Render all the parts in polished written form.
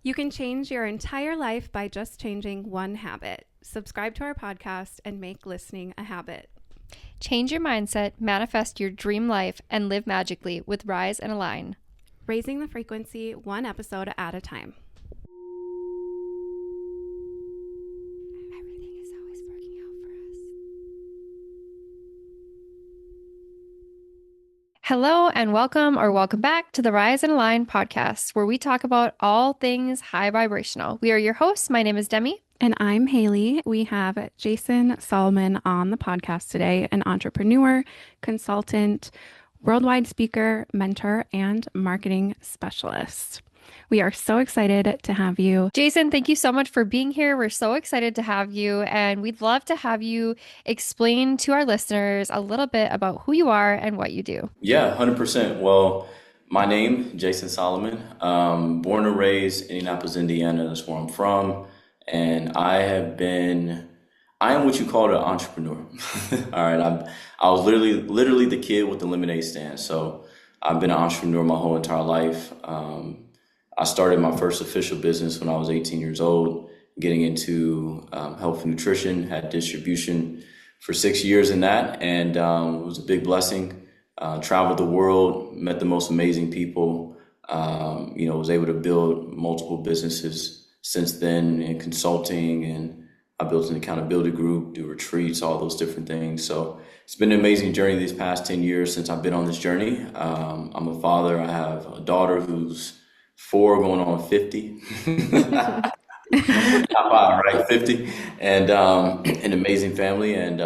You can change your entire life by just changing one habit. Subscribe to our podcast and make listening a habit. Change your mindset, manifest your dream life, and live magically with Rise and Align. Raising the frequency one episode at a time. Everything is always working out for us. Hello and welcome back to the Rise and Align podcast, where we talk about all things high vibrational. We are your hosts. My name is Demi. And I'm Haley. We have Jason Solomon on the podcast today, an entrepreneur, consultant, worldwide speaker, mentor, and marketing specialist. We are so excited to have you. Jason, thank you so much for being here. We're so excited to have you, and we'd love to have you explain to our listeners a little bit about who you are and what you do. Yeah, 100%. Well, my name, Jason Solomon, born and raised in Indianapolis, Indiana. That's where I'm from. And I am what you call an entrepreneur. All right. I was literally the kid with the lemonade stand. So I've been an entrepreneur my whole entire life. I started my first official business when I was 18 years old, getting into health and nutrition, had distribution for 6 years in that. And it was a big blessing. Traveled the world, met the most amazing people, was able to build multiple businesses since then in consulting, and I built an accountability group, do retreats, all those different things. So it's been an amazing journey these past 10 years since I've been on this journey. I'm a father. I have a daughter who's 4 going on 50. Not 5, right? 50. And an amazing family, and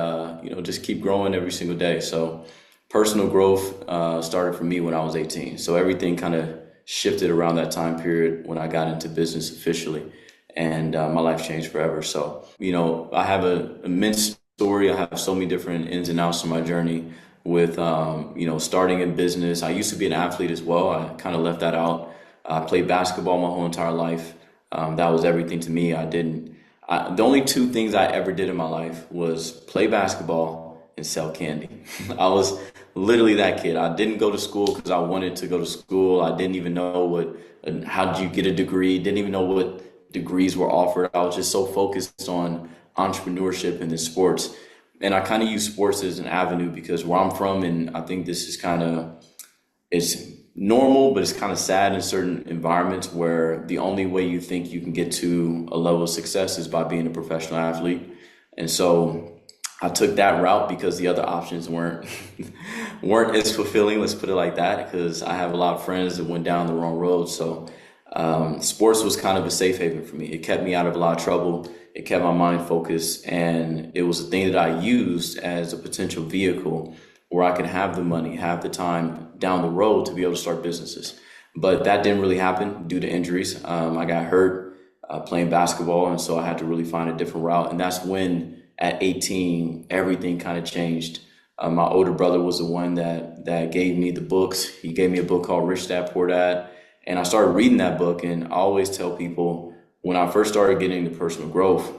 just keep growing every single day. So personal growth started for me when I was 18. So everything kind of shifted around that time period when I got into business officially, and my life changed forever. So, I have an immense story. I have so many different ins and outs of my journey with, starting a business. I used to be an athlete as well. I kind of left that out. I played basketball my whole entire life. That was everything to me. The only 2 things I ever did in my life was play basketball and sell candy. I was literally that kid. I didn't go to school because I wanted to go to school. I didn't even know how did you get a degree? Didn't even know what degrees were offered. I was just so focused on entrepreneurship and the sports. And I kind of use sports as an avenue because where I'm from, and I think this is it's normal, but it's kind of sad in certain environments where the only way you think you can get to a level of success is by being a professional athlete. And so I took that route because the other options weren't as fulfilling, let's put it like that, because I have a lot of friends that went down the wrong road. So sports was kind of a safe haven for me. It kept me out of a lot of trouble. It kept my mind focused, and it was a thing that I used as a potential vehicle where I could have the money, have the time down the road to be able to start businesses. But that didn't really happen due to injuries. I got hurt playing basketball, and so I had to really find a different route. And that's when at 18, everything kind of changed. My older brother was the one that gave me the books. He gave me a book called Rich Dad, Poor Dad. And I started reading that book. And I always tell people when I first started getting into personal growth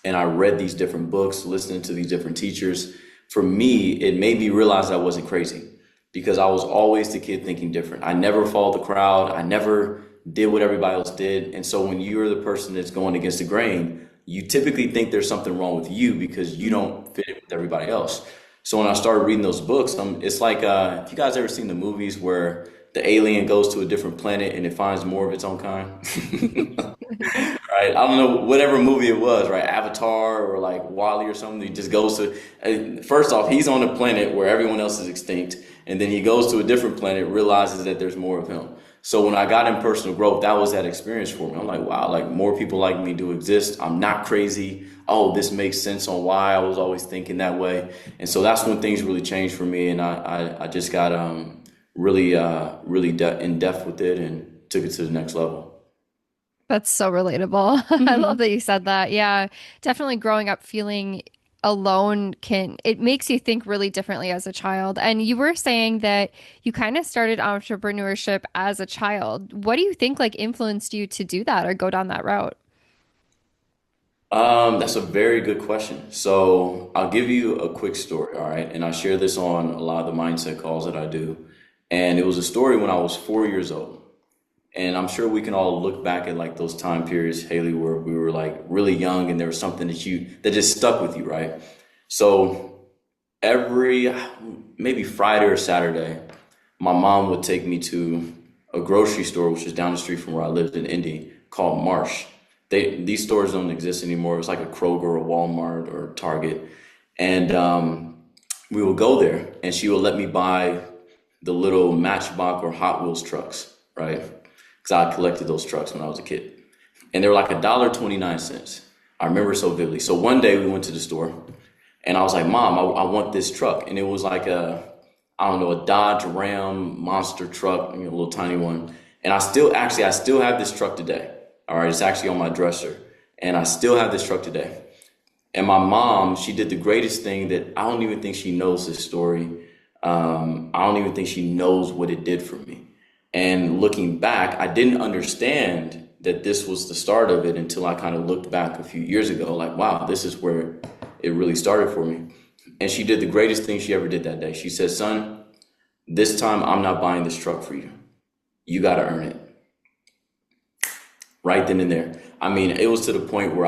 and I read these different books, listening to these different teachers, for me, it made me realize I wasn't crazy because I was always the kid thinking different. I never followed the crowd. I never did what everybody else did. And so when you're the person that's going against the grain, you typically think there's something wrong with you because you don't fit with everybody else. So when I started reading those books, it's like, if you guys ever seen the movies where the alien goes to a different planet and it finds more of its own kind? Right? I don't know, whatever movie it was, right? Avatar or like Wall-E or something. He just goes to, first off, he's on a planet where everyone else is extinct. And then he goes to a different planet, realizes that there's more of him. So when I got in personal growth, that was that experience for me. I'm like, wow, like more people like me do exist. I'm not crazy. Oh, this makes sense on why I was always thinking that way. And so that's when things really changed for me. And I just got really in depth with it and took it to the next level. That's so relatable. I love that you said that. Yeah, definitely growing up feeling alone it makes you think really differently as a child. And you were saying that you kind of started entrepreneurship as a child. What do you think like influenced you to do that or go down that route? That's a very good question. So I'll give you a quick story, all right? And I share this on a lot of the mindset calls that I do. And it was a story when I was 4 years old. And I'm sure we can all look back at like those time periods, Haley, where we were like really young and there was something that just stuck with you, right? So every maybe Friday or Saturday, my mom would take me to a grocery store, which is down the street from where I lived in Indy, called Marsh. These stores don't exist anymore. It's like a Kroger or Walmart or Target. And we would go there and she would let me buy the little Matchbox or Hot Wheels trucks, right? Because I collected those trucks when I was a kid. And they were like $1.29. I remember so vividly. So one day we went to the store and I was like, Mom, I want this truck. And it was like I don't know, a Dodge Ram monster truck, a little tiny one. And I still have this truck today. All right, it's actually on my dresser. And I still have this truck today. And my mom, she did the greatest thing that I don't even think she knows this story. I don't even think she knows what it did for me. And looking back, I didn't understand that this was the start of it until I kind of looked back a few years ago, like, wow, this is where it really started for me. And she did the greatest thing she ever did that day. She said, son, this time I'm not buying this truck for you. You got to earn it. Right then and there. I mean, it was to the point where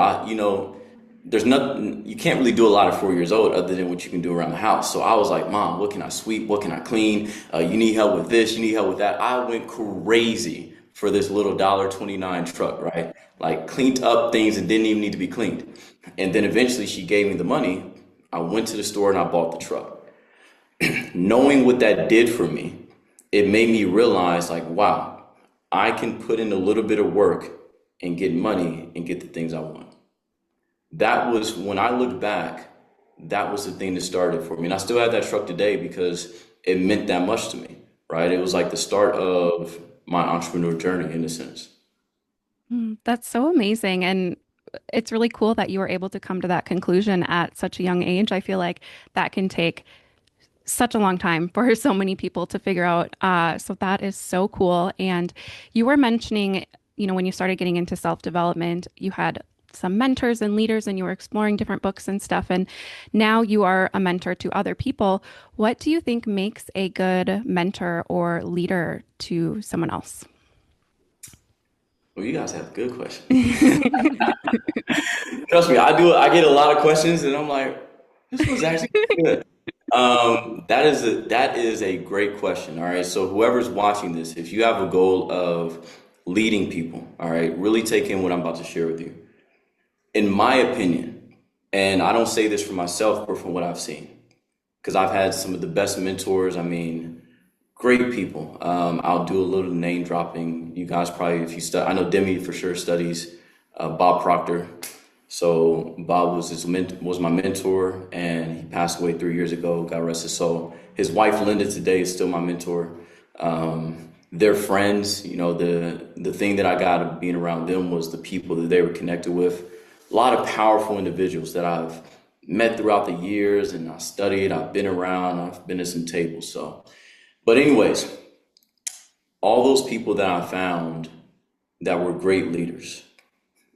there's nothing, you can't really do a lot at 4 years old other than what you can do around the house. So I was like, Mom, what can I sweep? What can I clean? You need help with this, you need help with that. I went crazy for this little $1.29 truck, right? Like cleaned up things that didn't even need to be cleaned. And then eventually she gave me the money. I went to the store and I bought the truck. Knowing what that did for me, it made me realize like, wow, I can put in a little bit of work and get money and get the things I want. That was, when I look back, that was the thing that started for me. And I still have that truck today because it meant that much to me, right? It was like the start of my entrepreneur journey in a sense. That's so amazing. And it's really cool that you were able to come to that conclusion at such a young age. I feel like that can take such a long time for so many people to figure out. So that is so cool. And you were mentioning, when you started getting into self-development, you had some mentors and leaders and you were exploring different books and stuff. And now you are a mentor to other people. What do you think makes a good mentor or leader to someone else? Well, you guys have good questions. Trust me, I get a lot of questions and I'm like, this was actually good. That is a great question. All right. So whoever's watching this, if you have a goal of leading people, all right, really take in what I'm about to share with you. In my opinion, and I don't say this for myself, but from what I've seen, because I've had some of the best mentors. I mean, great people. I'll do a little name dropping. You guys probably, if you study, I know Demi for sure studies Bob Proctor. So Bob was my mentor, and he passed away 3 years ago. God rest his soul. His wife Linda today is still my mentor. They're friends. The thing that I got of being around them was the people that they were connected with. A lot of powerful individuals that I've met throughout the years, and I studied. I've been around. I've been at some tables. But anyways, all those people that I found that were great leaders.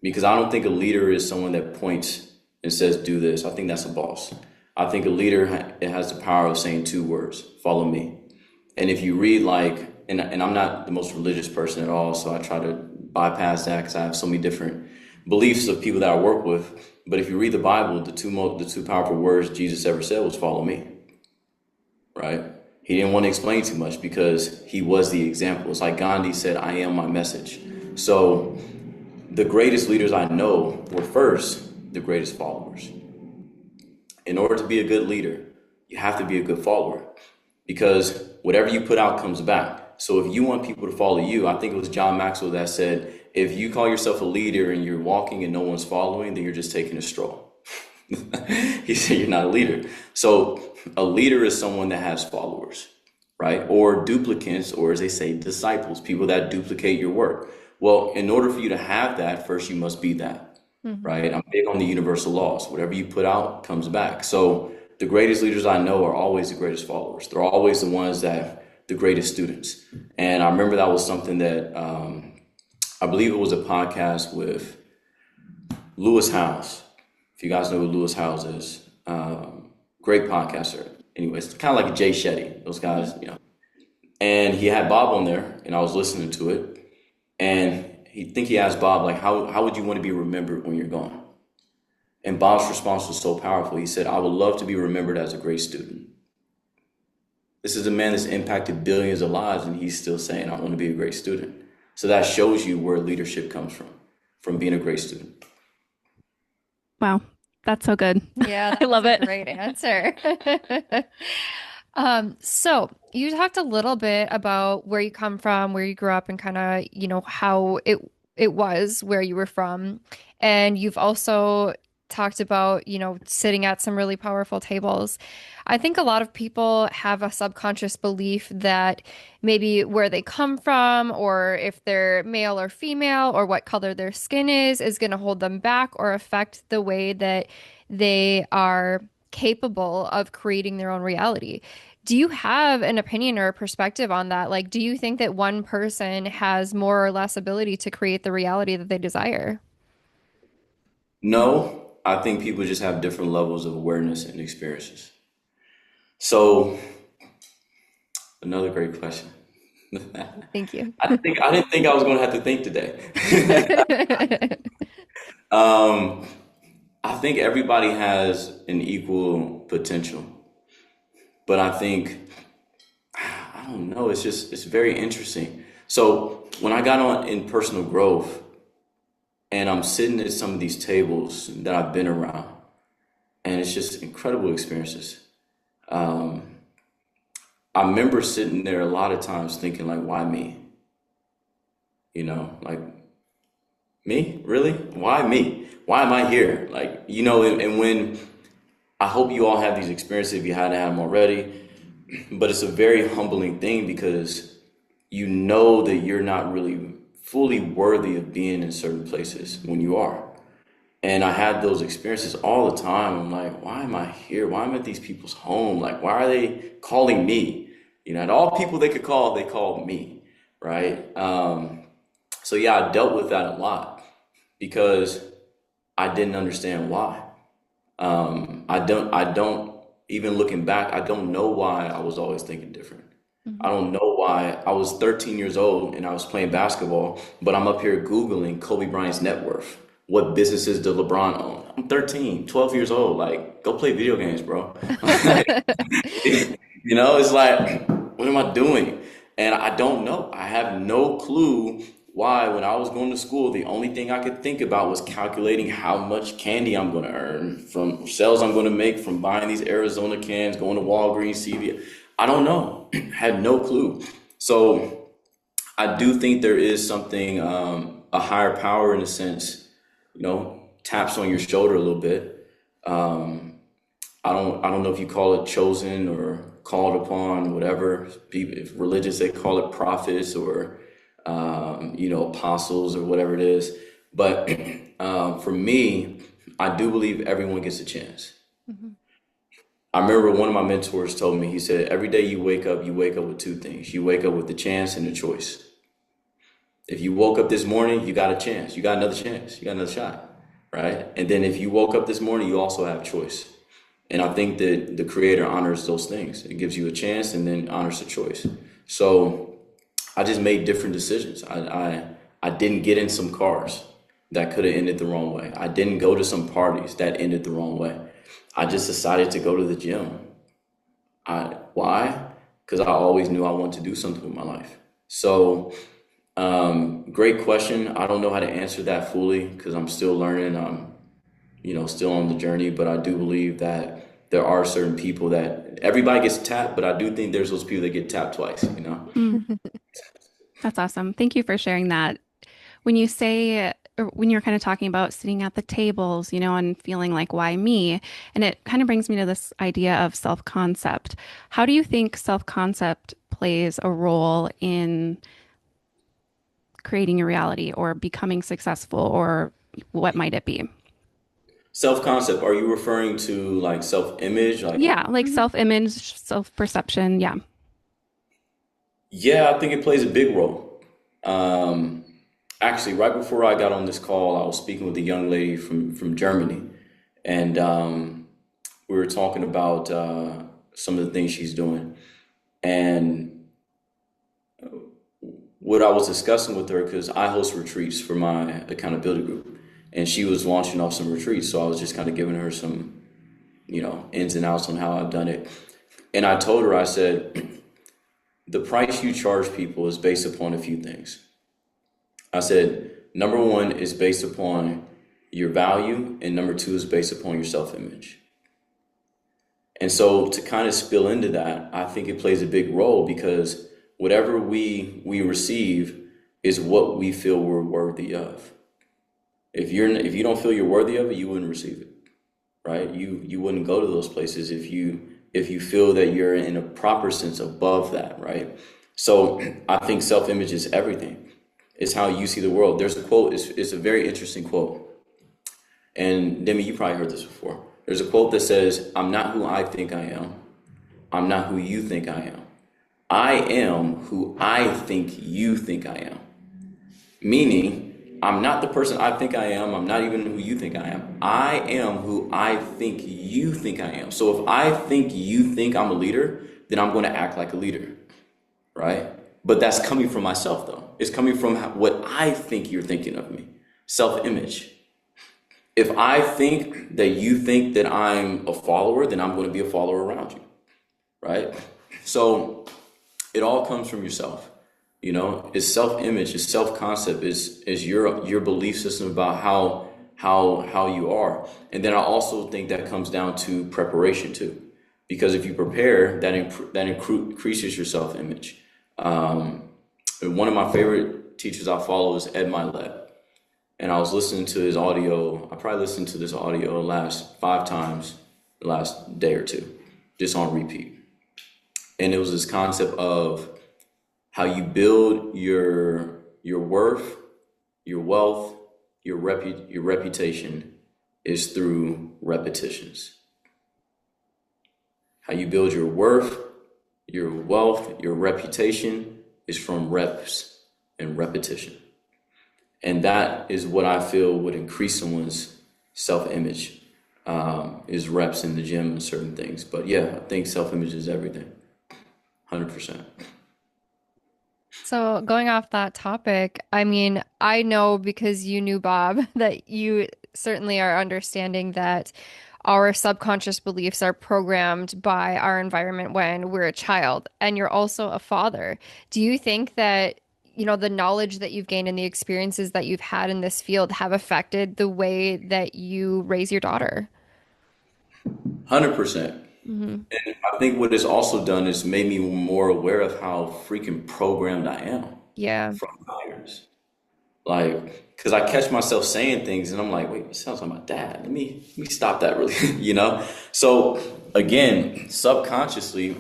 Because I don't think a leader is someone that points and says, do this. I think that's a boss. I think a leader it has the power of saying two words, follow me. And if you read and I'm not the most religious person at all, so I try to bypass that because I have so many different beliefs of people that I work with. But if you read the Bible, the two powerful words Jesus ever said was follow me, right? He didn't want to explain too much because he was the example. It's like Gandhi said, I am my message. So the greatest leaders I know were first the greatest followers. In order to be a good leader, you have to be a good follower because whatever you put out comes back. So if you want people to follow you, I think it was John Maxwell that said, if you call yourself a leader and you're walking and no one's following, then you're just taking a stroll. He said you're not a leader. So a leader is someone that has followers, right? Or duplicants, or as they say, disciples, people that duplicate your work. Well, in order for you to have that, first you must be that, right? I'm big on the universal laws. Whatever you put out comes back. So the greatest leaders I know are always the greatest followers. They're always the ones that the greatest students. And I remember that was something that I believe it was a podcast with Lewis Howes. If you guys know who Lewis Howes is, great podcaster. Anyways, kind of like a Jay Shetty, those guys, And he had Bob on there, and I was listening to it. And he asked Bob, like, how would you want to be remembered when you're gone? And Bob's response was so powerful. He said, I would love to be remembered as a great student. This is a man that's impacted billions of lives, and he's still saying, I want to be a great student. So that shows you where leadership comes from being a great student. Wow, that's so good. Yeah, I that was love a it. great answer. So you talked a little bit about where you come from, where you grew up, and kind of, how it was where you were from. And you've also talked about, sitting at some really powerful tables. I think a lot of people have a subconscious belief that maybe where they come from, or if they're male or female, or what color their skin is going to hold them back or affect the way that they are capable of creating their own reality. Do you have an opinion or a perspective on that? Like, do you think that one person has more or less ability to create the reality that they desire? No, I think people just have different levels of awareness and experiences. So another great question. Thank you. I didn't think I was going to have to think today. Um, I think everybody has an equal potential, but I think I don't know. It's very interesting. So when I got on in personal growth, and I'm sitting at some of these tables that I've been around, and it's just incredible experiences. Um, I remember sitting there a lot of times thinking like, why me? Like me? Really? Why me? Why am I here? Like, and when I hope you all have these experiences if you hadn't had them already, but it's a very humbling thing because you know that you're not really fully worthy of being in certain places when you are. And I had those experiences all the time. I'm like, why am I here? Why am I at these people's home? Like, why are they calling me? And all people they could call, they called me, right? So yeah, I dealt with that a lot because I didn't understand why. I don't, even looking back, I don't know why I was always thinking different. I Mhm. don't know why I was 13 years old and I was playing basketball, but I'm up here Googling Kobe Bryant's net worth. What businesses did LeBron own? I'm 13, 12 years old. Like, go play video games, bro. It's like, what am I doing? And I don't know. I have no clue why, when I was going to school, the only thing I could think about was calculating how much candy I'm going to earn from sales I'm going to make from buying these Arizona cans, going to Walgreens, CVS. I don't know. Had no clue. So I do think there is something, a higher power in a sense, taps on your shoulder a little bit. Um, I don't know if you call it chosen or called upon, whatever. People, if religious, they call it prophets or apostles or whatever it is. But for me, I do believe everyone gets a chance. Mhm. I remember one of my mentors told me, he said, every day you wake up with two things. You wake up with the chance and the choice. If you woke up this morning, you got a chance. You got another chance. You got another shot, right? And then if you woke up this morning, you also have choice. And I think that the creator honors those things. It gives you a chance and then honors the choice. So I just made different decisions. I didn't get in some cars that could have ended the wrong way. I didn't go to some parties that ended the wrong way. I just decided to go to the gym. Why? Because I always knew I wanted to do something with my life. So great question. I don't know how to answer that fully because I'm still learning. I'm, still on the journey, but I do believe that there are certain people that everybody gets tapped, but I do think there's those people that get tapped twice. Mm, that's awesome. Thank you for sharing that. When you say, or when you're kind of talking about sitting at the tables, and feeling like, why me? And it kind of brings me to this idea of self-concept. How do you think self-concept plays a role in creating your reality or becoming successful, or what might it be? Self-concept, are you referring to like self-image? Like, Yeah, like Mhm. self-image, self-perception. Yeah. yeah, I think it plays a big role. Um, Actually, right before I got on this call, I was speaking with a young lady from Germany, and we were talking about some of the things she's doing. And what I was discussing with her, because I host retreats for my accountability group, and she was launching off some retreats. So I was just kind of giving her some, ins and outs on how I've done it. And I told her, I said, the price you charge people is based upon a few things. I said, number one is based upon your value, and number two is based upon your self-image. And so to kind of spill into that, I think it plays a big role, because whatever we receive is what we feel we're worthy of. If you don't feel you're worthy of it, you wouldn't receive it, right? You wouldn't go to those places if you feel that you're in a proper sense above that, right? So I think self-image is everything. It's how you see the world. There's a quote, it's a very interesting quote. And Demi, you probably heard this before. There's a quote that says, I'm not who I think I am. I'm not who you think I am. I am who I think you think I am. Meaning, I'm not the person I think I am. I'm not even who you think I am. I am who I think you think I am. So if I think you think I'm a leader, then I'm going to act like a leader, right? But that's coming from myself, though. It's coming from what I think you're thinking of me. Self-image. If I think that you think that I'm a follower, then I'm going to be a follower around you, right? So it all comes from yourself. It's self-image, it's self-concept, is your belief system about how you are. And then I also think that comes down to preparation too, because if you prepare, that increases your self-image. One of my favorite teachers I follow is Ed Milet. And I was listening to his audio. I probably listened to this audio the last 5 times the last day or two, just on repeat. And it was this concept of how you build your worth, your wealth, your reputation is through repetitions. How you build your worth, your wealth, your reputation is from reps and repetition. And that is what I feel would increase someone's self-image, is reps in the gym and certain things. But yeah, I think self-image is everything, 100%. So going off that topic, I mean, I know because you knew Bob that you certainly are understanding that our subconscious beliefs are programmed by our environment when we're a child, and you're also a father. Do you think that, the knowledge that you've gained and the experiences that you've had in this field have affected the way that you raise your daughter? 100%. Hmm. And I think what it's also done is made me more aware of how freaking programmed I am Yeah. from tires. Like, because I catch myself saying things and I'm like, wait, it sounds like my dad. Let me stop that really, So again, subconsciously,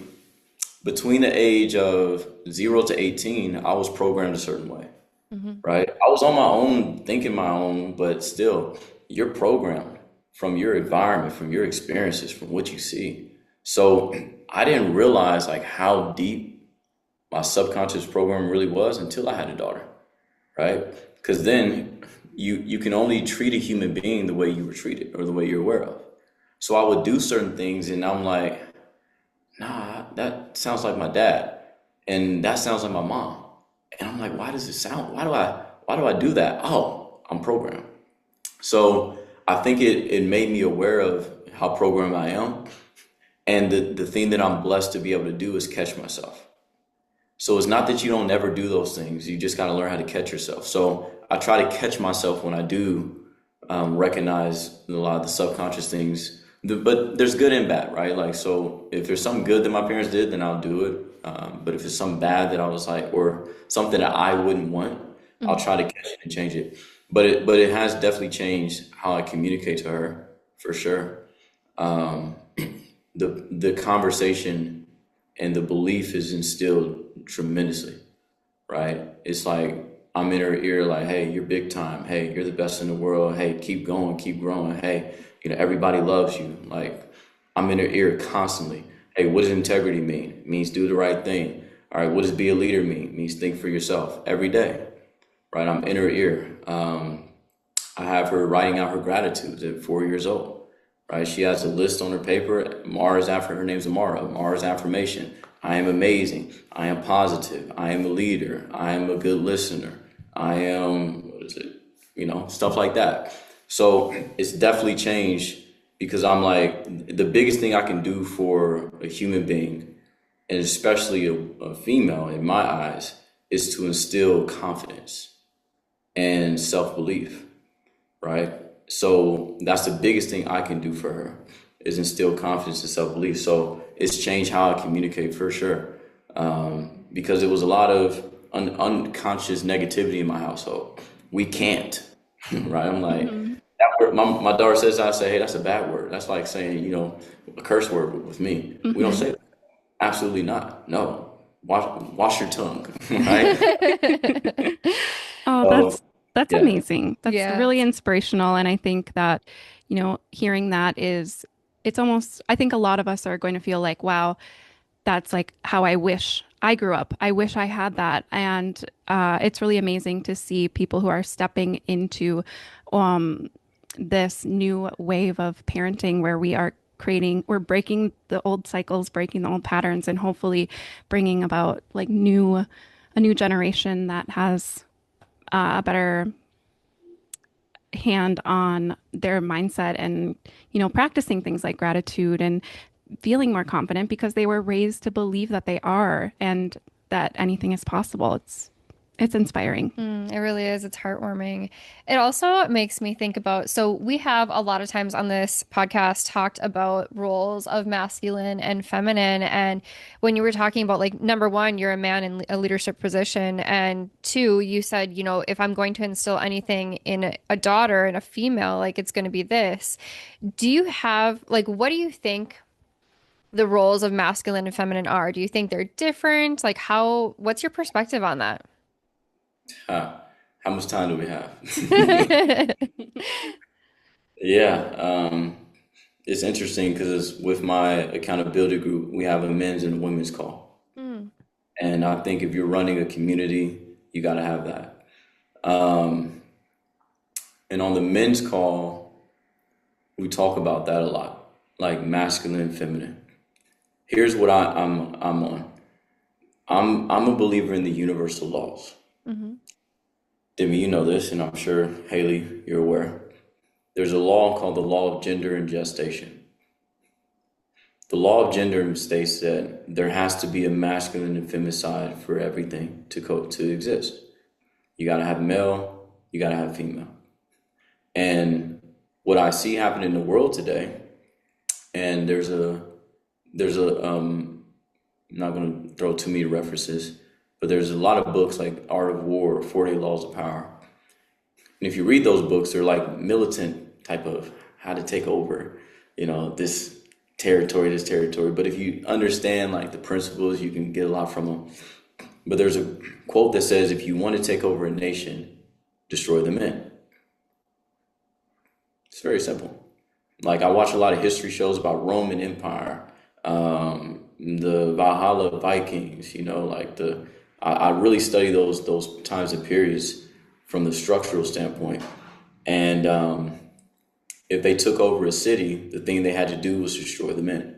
between the age of 0 to 18, I was programmed a certain way, Hmm. right? I was on my own, thinking my own, but still, you're programmed from your environment, from your experiences, from what you see. So I didn't realize like how deep my subconscious program really was until I had a daughter, right? Because then you can only treat a human being the way you were treated or the way you're aware of. So I would do certain things and I'm like, nah, that sounds like my dad. And that sounds like my mom. And I'm like, why does it sound, why do I do that? Oh, I'm programmed. So I think it made me aware of how programmed I am. And the thing that I'm blessed to be able to do is catch myself. So it's not that you don't never do those things. You just got to learn how to catch yourself. So I try to catch myself when I do recognize a lot of the subconscious things. But there's good and bad, right? Like, so if there's something good that my parents did, then I'll do it. But if it's something bad that I was like, or something that I wouldn't want, I'll try to catch it and change it. But it has definitely changed how I communicate to her, for sure. Um, the conversation and the belief is instilled tremendously, right? It's like I'm in her ear like, hey, you're big time. Hey, you're the best in the world. Hey, keep going, keep growing. Hey, everybody loves you. Like, I'm in her ear constantly. Hey, what does integrity mean? It means do the right thing. All right, what does be a leader mean? It means think for yourself every day, right? I'm in her ear. I have her writing out her gratitudes at 4 years old, right? She has a list on her paper. Mara's after her name's Amara. Mara's affirmation. I am amazing. I am positive. I am a leader. I am a good listener. I am, what is it? Stuff like that. So it's definitely changed because I'm like, the biggest thing I can do for a human being, and especially a female in my eyes, is to instill confidence and self-belief, right? So that's the biggest thing I can do for her is instill confidence and self-belief. So it's changed how I communicate for sure. Because it was a lot of unconscious negativity in my household. We can't, right? I'm like, that word, my daughter says that, I say, hey, that's a bad word. That's like saying, a curse word with me. We don't say that. Absolutely not. No. Wash your tongue, right? Oh, So, that's yeah. amazing. That's Yeah. really inspirational. And I think that, hearing that it's almost, I think a lot of us are going to feel like, wow, that's like how I wish I grew up. I wish I had that. And it's really amazing to see people who are stepping into um, this new wave of parenting where we're breaking the old cycles, breaking the old patterns, and hopefully bringing about like a new generation that has a better hand on their mindset and, practicing things like gratitude and feeling more confident because they were raised to believe that they are and that anything is possible. It's inspiring. It really is. It's heartwarming. It also makes me think about, so we have a lot of times on this podcast talked about roles of masculine and feminine. And when you were talking about like, number one, you're a man in a leadership position. And two, you said, if I'm going to instill anything in a daughter and a female, like it's going to be this. Do you have, like, what do you think the roles of masculine and feminine are? Do you think they're different? Like what's your perspective on that? How much time do we have? Yeah, it's interesting because with my accountability group, we have a men's and a women's call. Mm, And I think if you're running a community, you got to have that. Um, and on the men's call, we talk about that a lot, like masculine and feminine. Here's what I'm on. I'm a believer in the universal laws. hmm Demi, you know this, and I'm sure Haley, you're aware. There's a law called the law of gender and gestation. The law of gender states that there has to be a masculine and feminine side for everything to exist. You got to have male, you got to have female. And what I see happen in the world today, and I'm not going to throw too many references, but there's a lot of books like Art of War or 40 Laws of Power. And if you read those books, they're like militant type of how to take over, this territory. But if you understand like the principles, you can get a lot from them. But there's a quote that says, if you want to take over a nation, destroy the men. It's very simple. Like I watch a lot of history shows about Roman Empire, the Valhalla Vikings, I really study those times and periods from the structural standpoint. And if they took over a city, the thing they had to do was destroy the men.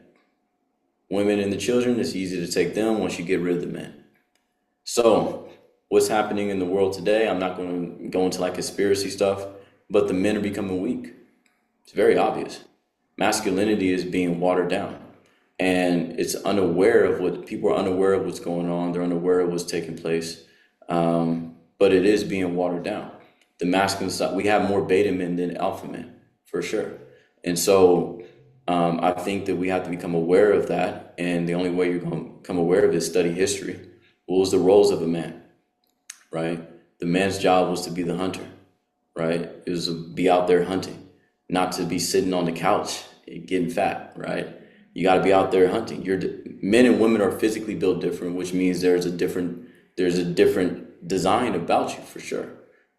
Women and the children, it's easy to take them once you get rid of the men. So what's happening in the world today, I'm not going to go into like conspiracy stuff, but the men are becoming weak. It's very obvious. Masculinity is being watered down. And it's people are unaware of what's going on. They're unaware of what's taking place. But it is being watered down. The masculine side, we have more beta men than alpha men, for sure. And so I think that we have to become aware of that. And the only way you're going to become aware of it is study history. What was the roles of a man, right? The man's job was to be the hunter, right? It was to be out there hunting, not to be sitting on the couch getting fat, right? You got to be out there hunting. Men and women are physically built different, which means there's a different design about you for sure,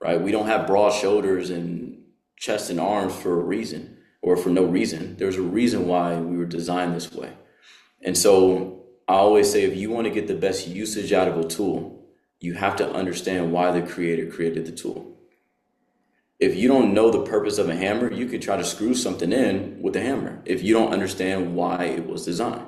right? We don't have broad shoulders and chest and arms for a reason or for no reason. There's a reason why we were designed this way. And so I always say, if you want to get the best usage out of a tool, you have to understand why the creator created the tool. If you don't know the purpose of a hammer, you could try to screw something in with a hammer if you don't understand why it was designed.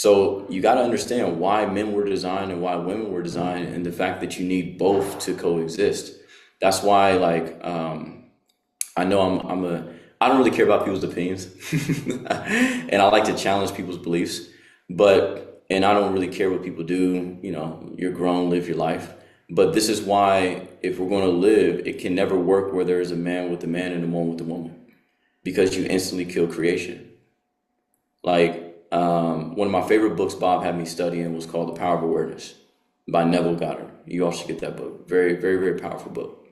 So you got to understand why men were designed and why women were designed, and the fact that you need both to coexist. That's why, like, I know I don't really care about people's opinions, and I like to challenge people's beliefs, and I don't really care what people do. You know, you're grown, live your life. But this is why, if we're going to live, it can never work where there is a man with a man and a woman with a woman, because you instantly kill creation. Like, one of my favorite books Bob had me studying was called The Power of Awareness by Neville Goddard. You all should get that book. Very, very, very powerful book.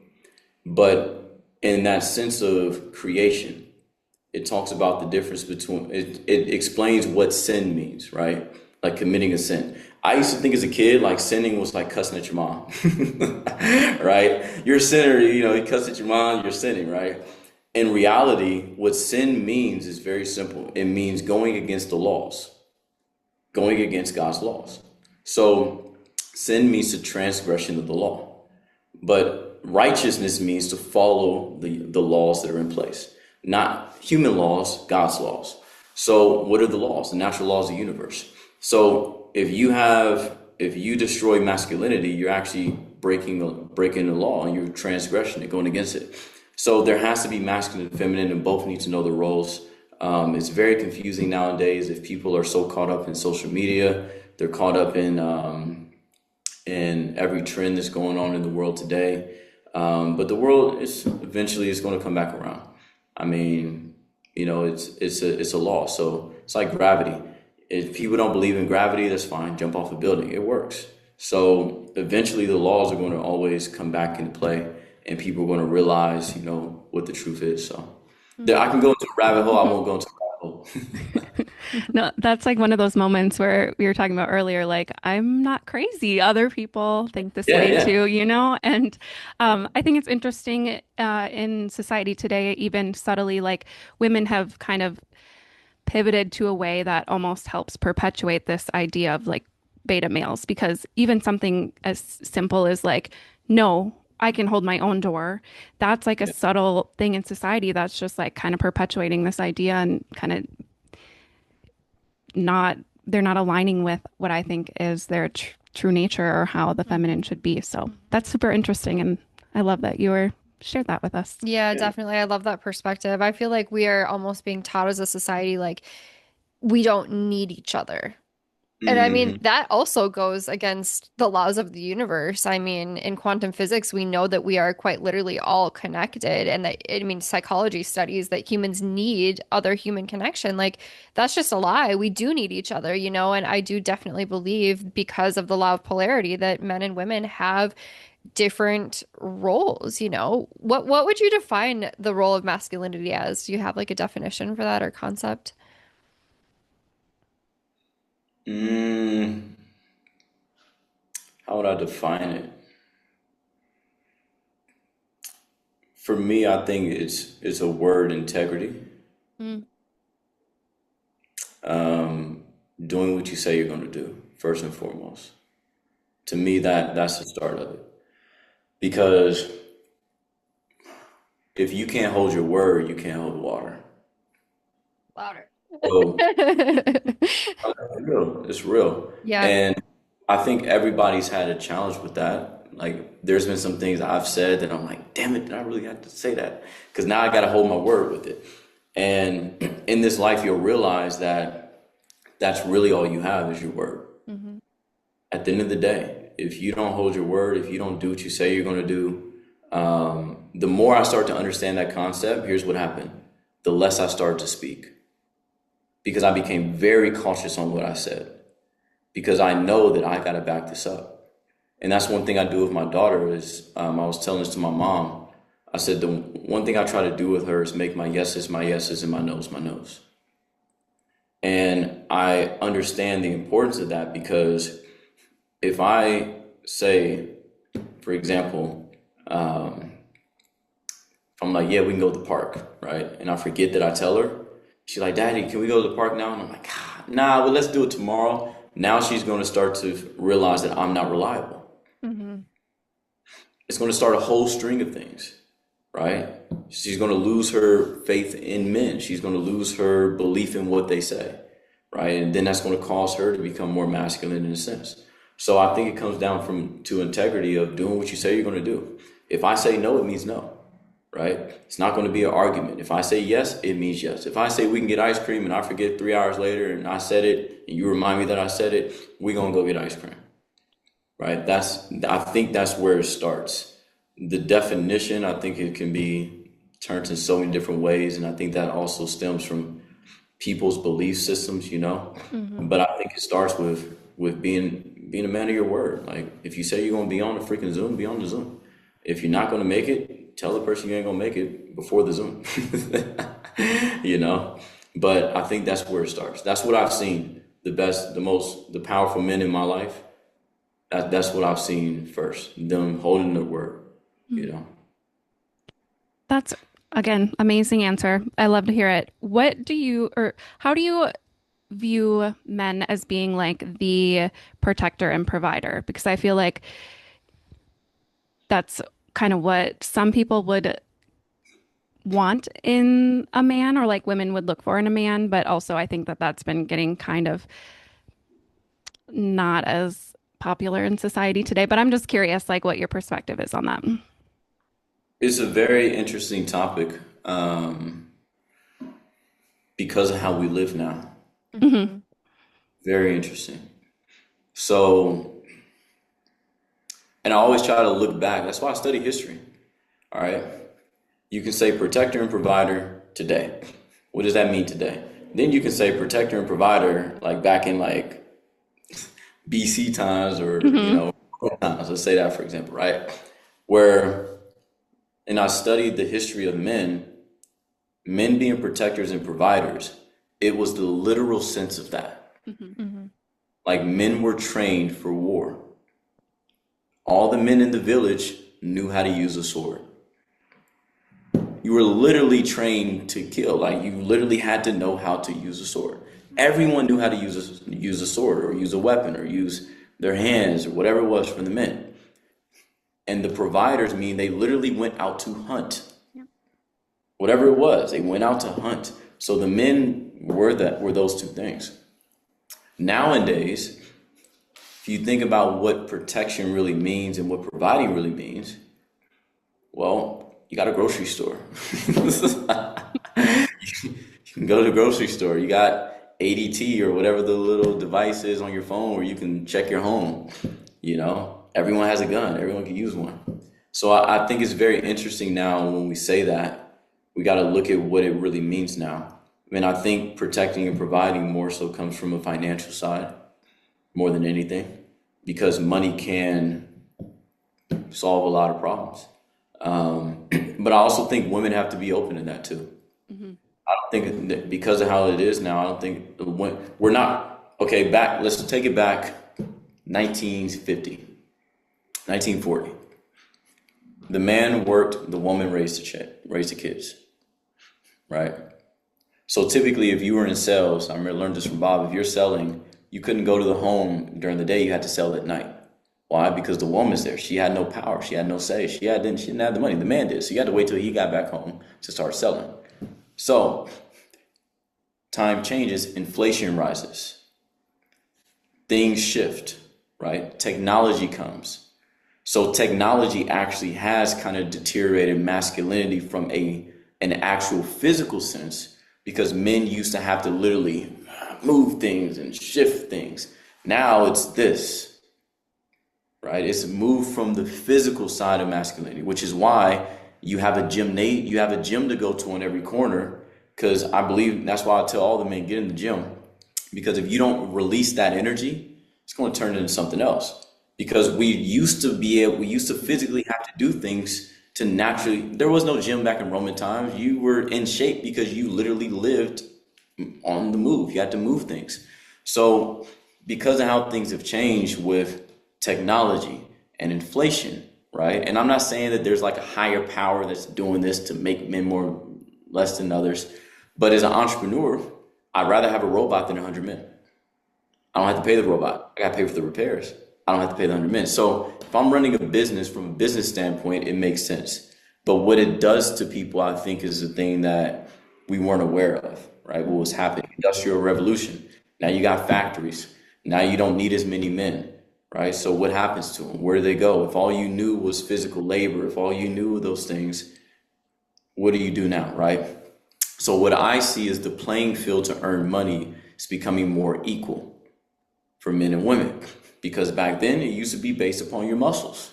But in that sense of creation, it talks about the difference between, it explains what sin means, right? Like committing a sin. I used to think as a kid, like sinning was like cussing at your mom, right? You're a sinner, you know, you cuss at your mom, you're sinning, right? In reality, what sin means is very simple. It means going against the laws, going against God's laws. So sin means the transgression of the law, but righteousness means to follow the laws that are in place, not human laws, God's laws. So what are the laws? The natural laws of the universe. So if you destroy masculinity, you're actually breaking the law, and you're transgressing it, going against it. So there has to be masculine and feminine, and both need to know the roles. It's very confusing nowadays if people are so caught up in social media. They're caught up in every trend that's going on in the world today. But the world is eventually is going to come back around. I mean, you know, it's a law. So it's like gravity. If people don't believe in gravity, that's fine. Jump off a building. It works. So eventually the laws are going to always come back into play, and people are going to realize, you know, what the truth is. So I can go into a rabbit hole. I won't go into a rabbit hole. No, that's like one of those moments where we were talking about earlier, like, I'm not crazy. Other people think this Yeah, way yeah. too, you know? And I think it's interesting in society today, even subtly, like women have kind of pivoted to a way that almost helps perpetuate this idea of like beta males, because even something as simple as like, no, I can hold my own door. That's like a subtle thing in society that's just like kind of perpetuating this idea, and kind of not, they're not aligning with what I think is their true nature or how the feminine should be. So that's super interesting. And I love that you were shared that with us. Yeah, definitely. I love that perspective. I feel like we are almost being taught as a society like we don't need each other. And I mean, Hmm. that also goes against the laws of the universe. I mean, in quantum physics, we know that we are quite literally all connected. And that, I mean, psychology studies that humans need other human connection. Like, that's just a lie. We do need each other, you know? And I do definitely believe, because of the law of polarity, that men and women have different roles, you know? What would you define the role of masculinity as? Do you have like a definition for that or concept? Mm, how would I define it? For me, I think it's a word: integrity. Mm. Doing what you say you're going to do, first and foremost. To me, that's the start of it. Because if you can't hold your word, you can't hold water. Louder. So it's real. It's real. Yeah. And I think everybody's had a challenge with that. Like, there's been some things I've said that I'm like, damn it, did I really have to say that? Because now I got to hold my word with it. And in this life, you'll realize that that's really all you have is your word. Hmm. At the end of the day, if you don't hold your word, if you don't do what you say you're going to do, the more I start to understand that concept, here's what happened. The less I started to speak, because I became very cautious on what I said, because I know that I got to back this up. And that's one thing I do with my daughter is, I was telling this to my mom. I said, the one thing I try to do with her is make my yeses and my no's my no's. And I understand the importance of that, because if I say, for example, if I'm like, yeah, we can go to the park, right? And I forget that I tell her, she's like, Daddy, can we go to the park now? And I'm like, "Ah, nah, well, let's do it tomorrow." Now she's going to start to realize that I'm not reliable. Hmm. It's going to start a whole string of things, right? She's going to lose her faith in men. She's going to lose her belief in what they say, right? And then that's going to cause her to become more masculine in a sense. So I think it comes down to integrity of doing what you say you're going to do. If I say no, it means no, right? It's not going to be an argument. If I say yes, it means yes. If I say we can get ice cream and I forget 3 hours later and I said it and you remind me that I said it, we're going to go get ice cream, right? I think that's where it starts. The definition, I think it can be turned in so many different ways. And I think that also stems from people's belief systems, but I think it starts with being a man of your word. Like, if you say you're going to be on the freaking Zoom, be on the Zoom. If you're not going to make it, tell the person you ain't going to make it before the Zoom. But I think that's where it starts. That's what I've seen. The powerful men in my life. That's what I've seen first. Them holding their word. That's, again, amazing answer. I love to hear it. How do you view men as being like the protector and provider? Because I feel like that's kind of what some people would want in a man, or like women would look for in a man. But also, I think that that's been getting kind of not as popular in society today. But I'm just curious, like, what your perspective is on that. It's a very interesting topic because of how we live now. Hmm. Very interesting. So, and I always try to look back. That's why I study history. All right. You can say protector and provider today. What does that mean today? Then you can say protector and provider like back in like BC times or, Hmm. times. Let's say that, for example, right? Where, and I studied the history of men being protectors and providers. It was the literal sense of that. Mm-hmm. Like, men were trained for war. All the men in the village knew how to use a sword. You were literally trained to kill. Like, you literally had to know how to use a sword. Everyone knew how to use a sword or use a weapon or use their hands or whatever it was for the men. And the providers mean they literally went out to hunt. Whatever it was, they went out to hunt. So the men were those two things. Nowadays, if you think about what protection really means and what providing really means, well, you got a grocery store. You can go to the grocery store. You got ADT or whatever the little device is on your phone where you can check your home. Everyone has a gun. Everyone can use one. So I think it's very interesting now when we say that. We got to look at what it really means now. I think protecting and providing more so comes from a financial side more than anything, because money can solve a lot of problems. But I also think women have to be open to that too. Hmm. I don't think that because of how it is now, I don't think we're not, okay, let's take it back 1950, 1940. The man worked, the woman raised the kids, right? So typically, if you were in sales, I learned this from Bob, if you're selling, you couldn't go to the home during the day, you had to sell at night. Why? Because the woman's there. She had no power. She had no say. She didn't have the money. The man did. So you had to wait till he got back home to start selling. So time changes, inflation rises, things shift, right? Technology comes. So technology actually has kind of deteriorated masculinity from an actual physical sense, because men used to have to literally move things and shift things. Now it's this, right? It's moved from the physical side of masculinity, which is why you have a gym to go to on every corner. Because I believe that's why I tell all the men, get in the gym, because if you don't release that energy, it's going to turn into something else. Because we used to physically have to do things to naturally. There was no gym back in Roman times. You were in shape because you literally lived on the move. You had to move things. So because of how things have changed with technology and inflation, right? And I'm not saying that there's like a higher power that's doing this to make men less than others. But as an entrepreneur, I'd rather have a robot than 100 men. I don't have to pay the robot. I got to pay for the repairs. I don't have to pay the 100 men. So if I'm running a business from a business standpoint, it makes sense. But what it does to people, I think, is the thing that we weren't aware of, right? What was happening? Industrial revolution. Now you got factories. Now you don't need as many men, right? So what happens to them? Where do they go? If all you knew was physical labor, if all you knew of those things, what do you do now, right? So what I see is the playing field to earn money is becoming more equal for men and women. Because back then it used to be based upon your muscles.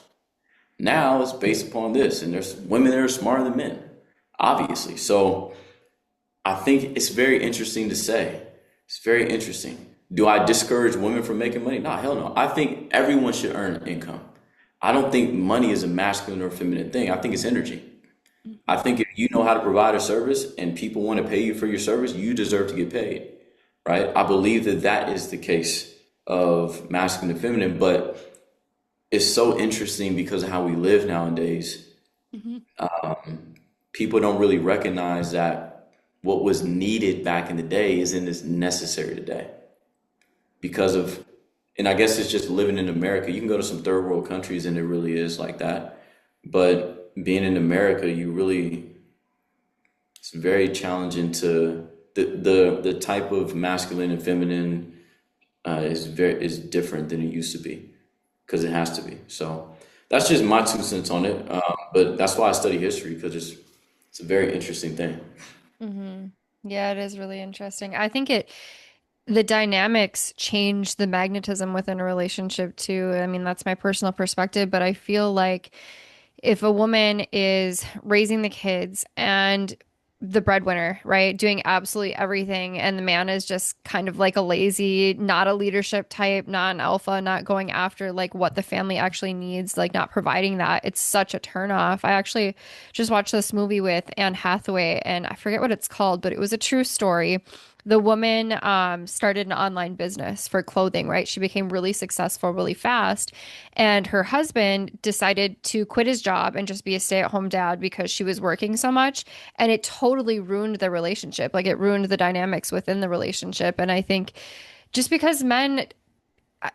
Now it's based upon this, and there's women that are smarter than men, obviously. So I think it's very interesting to say. It's very interesting. Do I discourage women from making money? No, hell no. I think everyone should earn income. I don't think money is a masculine or feminine thing. I think it's energy. I think if you know how to provide a service and people want to pay you for your service, you deserve to get paid, right? I believe that that is the case of masculine and feminine, but it's so interesting because of how we live nowadays. People don't really recognize that what was needed back in the day isn't as necessary today because of, and I guess it's just living in America. You can go to some third world countries and it really is like that. But being in America, it's very challenging to the type of masculine and feminine is different than it used to be because it has to be. So that's just my 2 cents on it. But that's why I study history because it's a very interesting thing. Yeah, it is really interesting. I think the dynamics change the magnetism within a relationship too. I mean, that's my personal perspective, but I feel like if a woman is raising the kids and the breadwinner, right, doing absolutely everything, and the man is just kind of like a lazy, not a leadership type, not an alpha, not going after like what the family actually needs, like not providing that, it's such a turnoff. I actually just watched this movie with Anne Hathaway, and I forget what it's called, but it was a true story. The woman started an online business for clothing, right? She became really successful really fast. And her husband decided to quit his job and just be a stay-at-home dad because she was working so much. And it totally ruined the relationship. Like it ruined the dynamics within the relationship. And I think just because men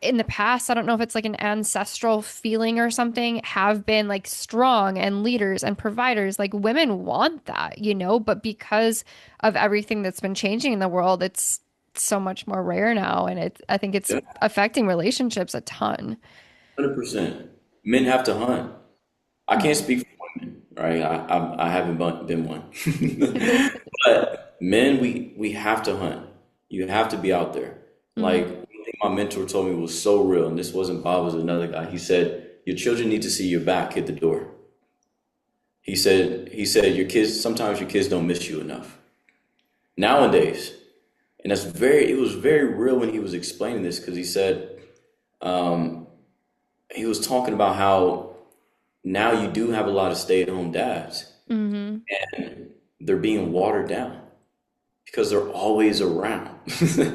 in the past, I don't know if it's like an ancestral feeling or something, have been like strong and leaders and providers. Like women want that, but because of everything that's been changing in the world, it's so much more rare now. And I think it's Yeah, affecting relationships a ton. 100%. Men have to hunt. I can't Mhm. speak for women, right? I haven't been one. But men, we have to hunt. You have to be out there. Like Mhm. one thing my mentor told me was so real, and this wasn't Bob, it was another guy. He said, "Your children need to see your back hit the door." He said your kids sometimes your kids don't miss you enough nowadays, and it was very real when he was explaining this because he said he was talking about how now you do have a lot of stay-at-home dads, Mhm. and they're being watered down because they're always around,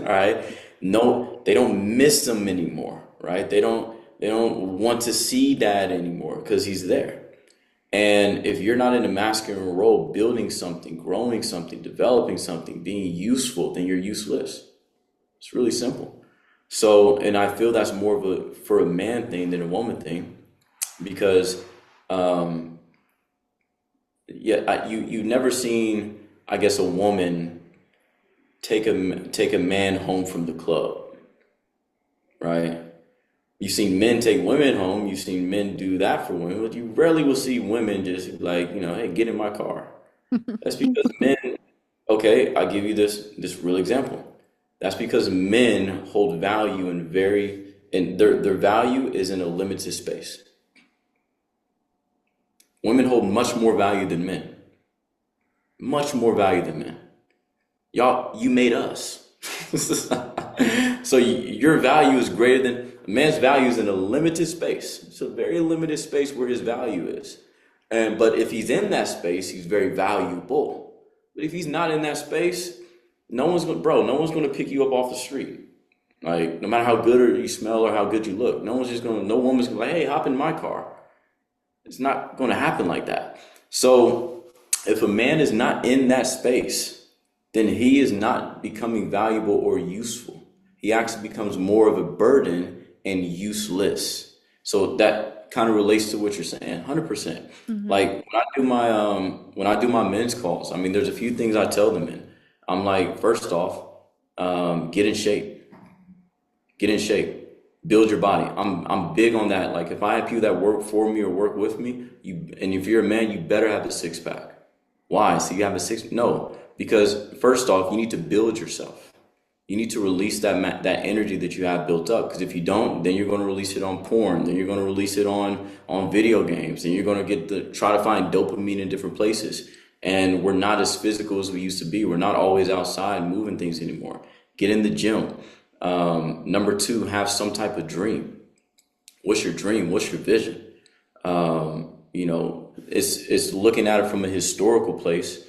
right? No, they don't miss them anymore, right? They don't want to see dad anymore because he's there. And if you're not in a masculine role, building something, growing something, developing something, being useful, then you're useless. It's really simple. So, and I feel that's more of a for a man thing than a woman thing because yeah, you never seen, I guess, a woman take a man home from the club, right? You've seen men take women home. You've seen men do that for women, but you rarely will see women just like, hey, get in my car. That's because men, okay, I'll give you this real example. That's because men hold value and their value is in a limited space. Women hold much more value than men. Much more value than men. Y'all, you made us. So your value is greater than a man's value is in a limited space. It's a very limited space where his value is. But if he's in that space, he's very valuable. But if he's not in that space, no one's gonna pick you up off the street. Like no matter how good or you smell or how good you look, no woman's gonna be like, hey, hop in my car. It's not gonna happen like that. So if a man is not in that space, then he is not becoming valuable or useful. He actually becomes more of a burden and useless. So that kind of relates to what you're saying, 100%. Mhm. Like when I do my men's calls, I mean, there's a few things I tell them in. I'm like, first off, get in shape. get in shape, build your body. I'm big on that. Like if I have people that work for me or work with me, and if you're a man, you better have a six pack. Why? So you have a six? No, because first off, you need to build yourself. You need to release that energy that you have built up. Because if you don't, then you're going to release it on porn. Then you're going to release it on video games. Then you're going to try to find dopamine in different places. And we're not as physical as we used to be. We're not always outside moving things anymore. Get in the gym. Number two, have some type of dream. What's your dream? What's your vision? It's looking at it from a historical place.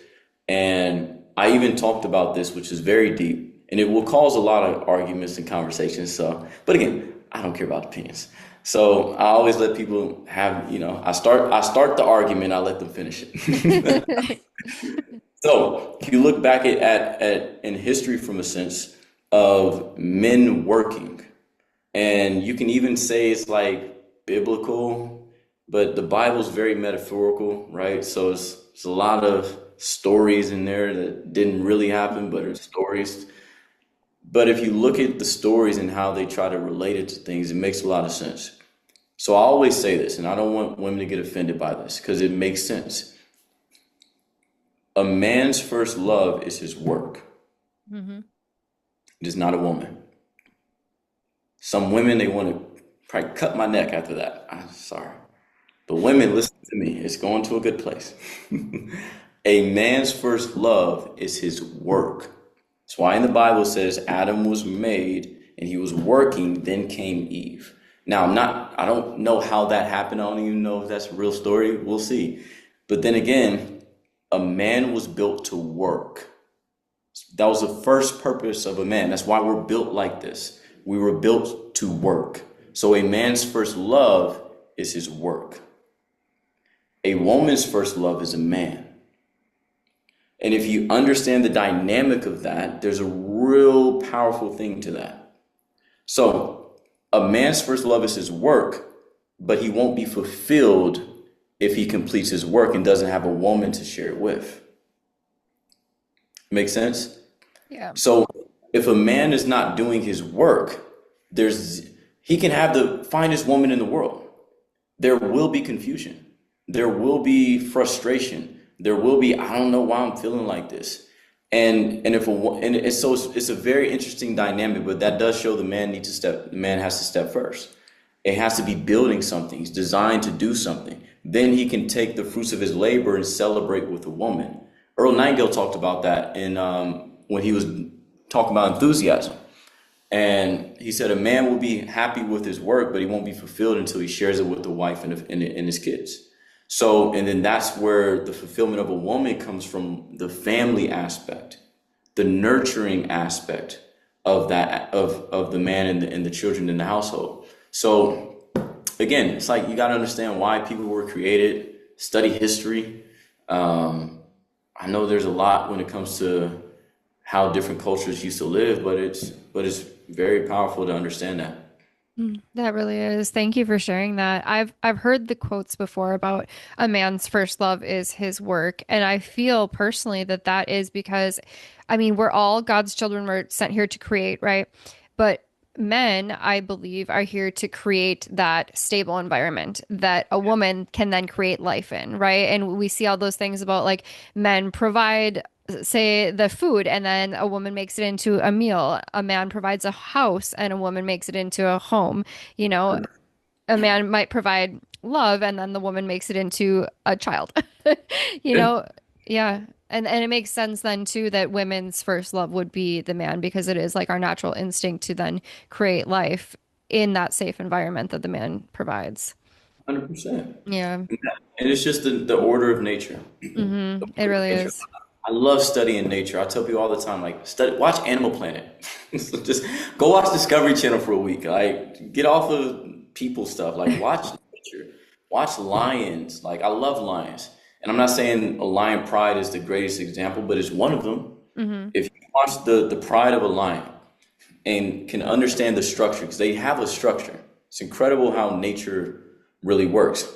And I even talked about this, which is very deep. And it will cause a lot of arguments and conversations. So, but again, I don't care about opinions. So I always let people have, I start the argument, I let them finish it. So if you look back at in history from a sense of men working, and you can even say it's like biblical, but the Bible's very metaphorical, right? So it's a lot of stories in there that didn't really happen, but are stories. But if you look at the stories and how they try to relate it to things, it makes a lot of sense. So I always say this, and I don't want women to get offended by this because it makes sense. A man's first love is his work. Mm-hmm. It is not a woman. Some women, they want to probably cut my neck after that. I'm sorry. But women, listen to me. It's going to a good place. A man's first love is his work. That's why in the Bible it says Adam was made and he was working, then came Eve. Now, I don't know how that happened. I don't even know if that's a real story. We'll see. But then again, a man was built to work. That was the first purpose of a man. That's why we're built like this. We were built to work. So a man's first love is his work. A woman's first love is a man. And if you understand the dynamic of that, there's a real powerful thing to that. So a man's first love is his work, but he won't be fulfilled if he completes his work and doesn't have a woman to share it with. Make sense? Yeah. So if a man is not doing his work, he can have the finest woman in the world. There will be confusion. There will be frustration. There will be, I don't know why I'm feeling like this. It's a very interesting dynamic, but that does show the man has to step first. It has to be building something. He's designed to do something. Then he can take the fruits of his labor and celebrate with a woman. Earl Nightingale talked about that when he was talking about enthusiasm. And he said a man will be happy with his work, but he won't be fulfilled until he shares it with the wife and his kids. So, and then that's where the fulfillment of a woman comes from, the family aspect, the nurturing aspect of that, of the man and the children in the household. So again, it's like, you got to understand why people were created, study history. I know there's a lot when it comes to how different cultures used to live, but it's very powerful to understand that. That really is. Thank you for sharing that. I've heard the quotes before about a man's first love is his work, and I feel personally that that is because, I mean, we're all God's children. We're sent here to create, right? But men, I believe, are here to create that stable environment that a woman can then create life in, right? And we see all those things about like men provide, say, the food, and then a woman makes it into a meal. A man provides a house and a woman makes it into a home. You know, a man might provide love and then the woman makes it into a child. You know, yeah. And it makes sense then too that women's first love would be the man because it is like our natural instinct to then create life in that safe environment that the man provides. 100%. Yeah. And it's just the order of nature. Mm-hmm. It really Nature. is. I love studying nature. I tell people all the time, like, watch Animal Planet. So just go watch Discovery Channel for a week. Like, get off of people stuff. Like, watch nature. Watch lions. Like, I love lions. And I'm not saying a lion pride is the greatest example, but it's one of them. Mm-hmm. If you watch the pride of a lion and can understand the structure, because they have a structure. It's incredible how nature really works.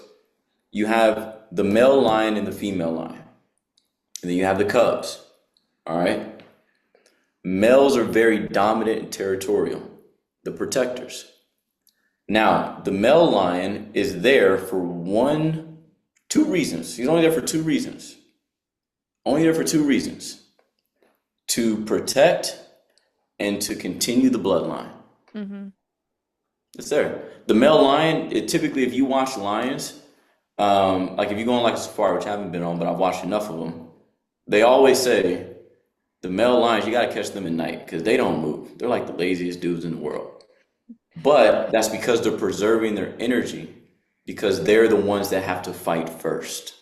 You have the male lion and the female lion. And then you have the cubs. All right. Males are very dominant and territorial. the protectors. Now, the male lion is there for two reasons. He's only there for two reasons. Only there for two reasons: to protect and to continue the bloodline. Mm-hmm. It's there. The male lion, typically, if you watch lions, like if you go on like a safari, which I haven't been on, but I've watched enough of them, they always say the male lions, you got to catch them at night because they don't move. They're like the laziest dudes in the world. But that's because they're preserving their energy because they're the ones that have to fight first.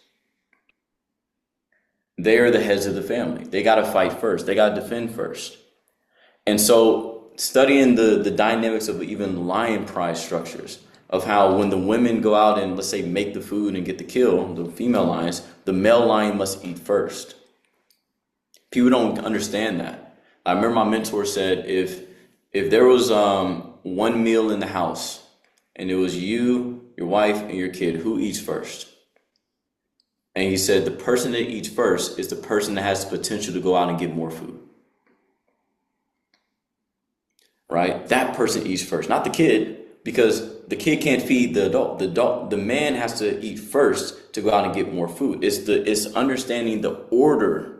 They're the heads of the family. They got to fight first. They got to defend first. And so studying the dynamics of even lion pride structures, of how when the women go out and, let's say, make the food and get the kill, the female lions, the male lion must eat first. People don't understand that. I remember my mentor said, if there was one meal in the house and it was you, your wife, and your kid, who eats first? And he said the person that eats first is the person that has the potential to go out and get more food. Right? That person eats first, not the kid, because the kid can't feed the adult. The man has to eat first to go out and get more food. It's understanding the order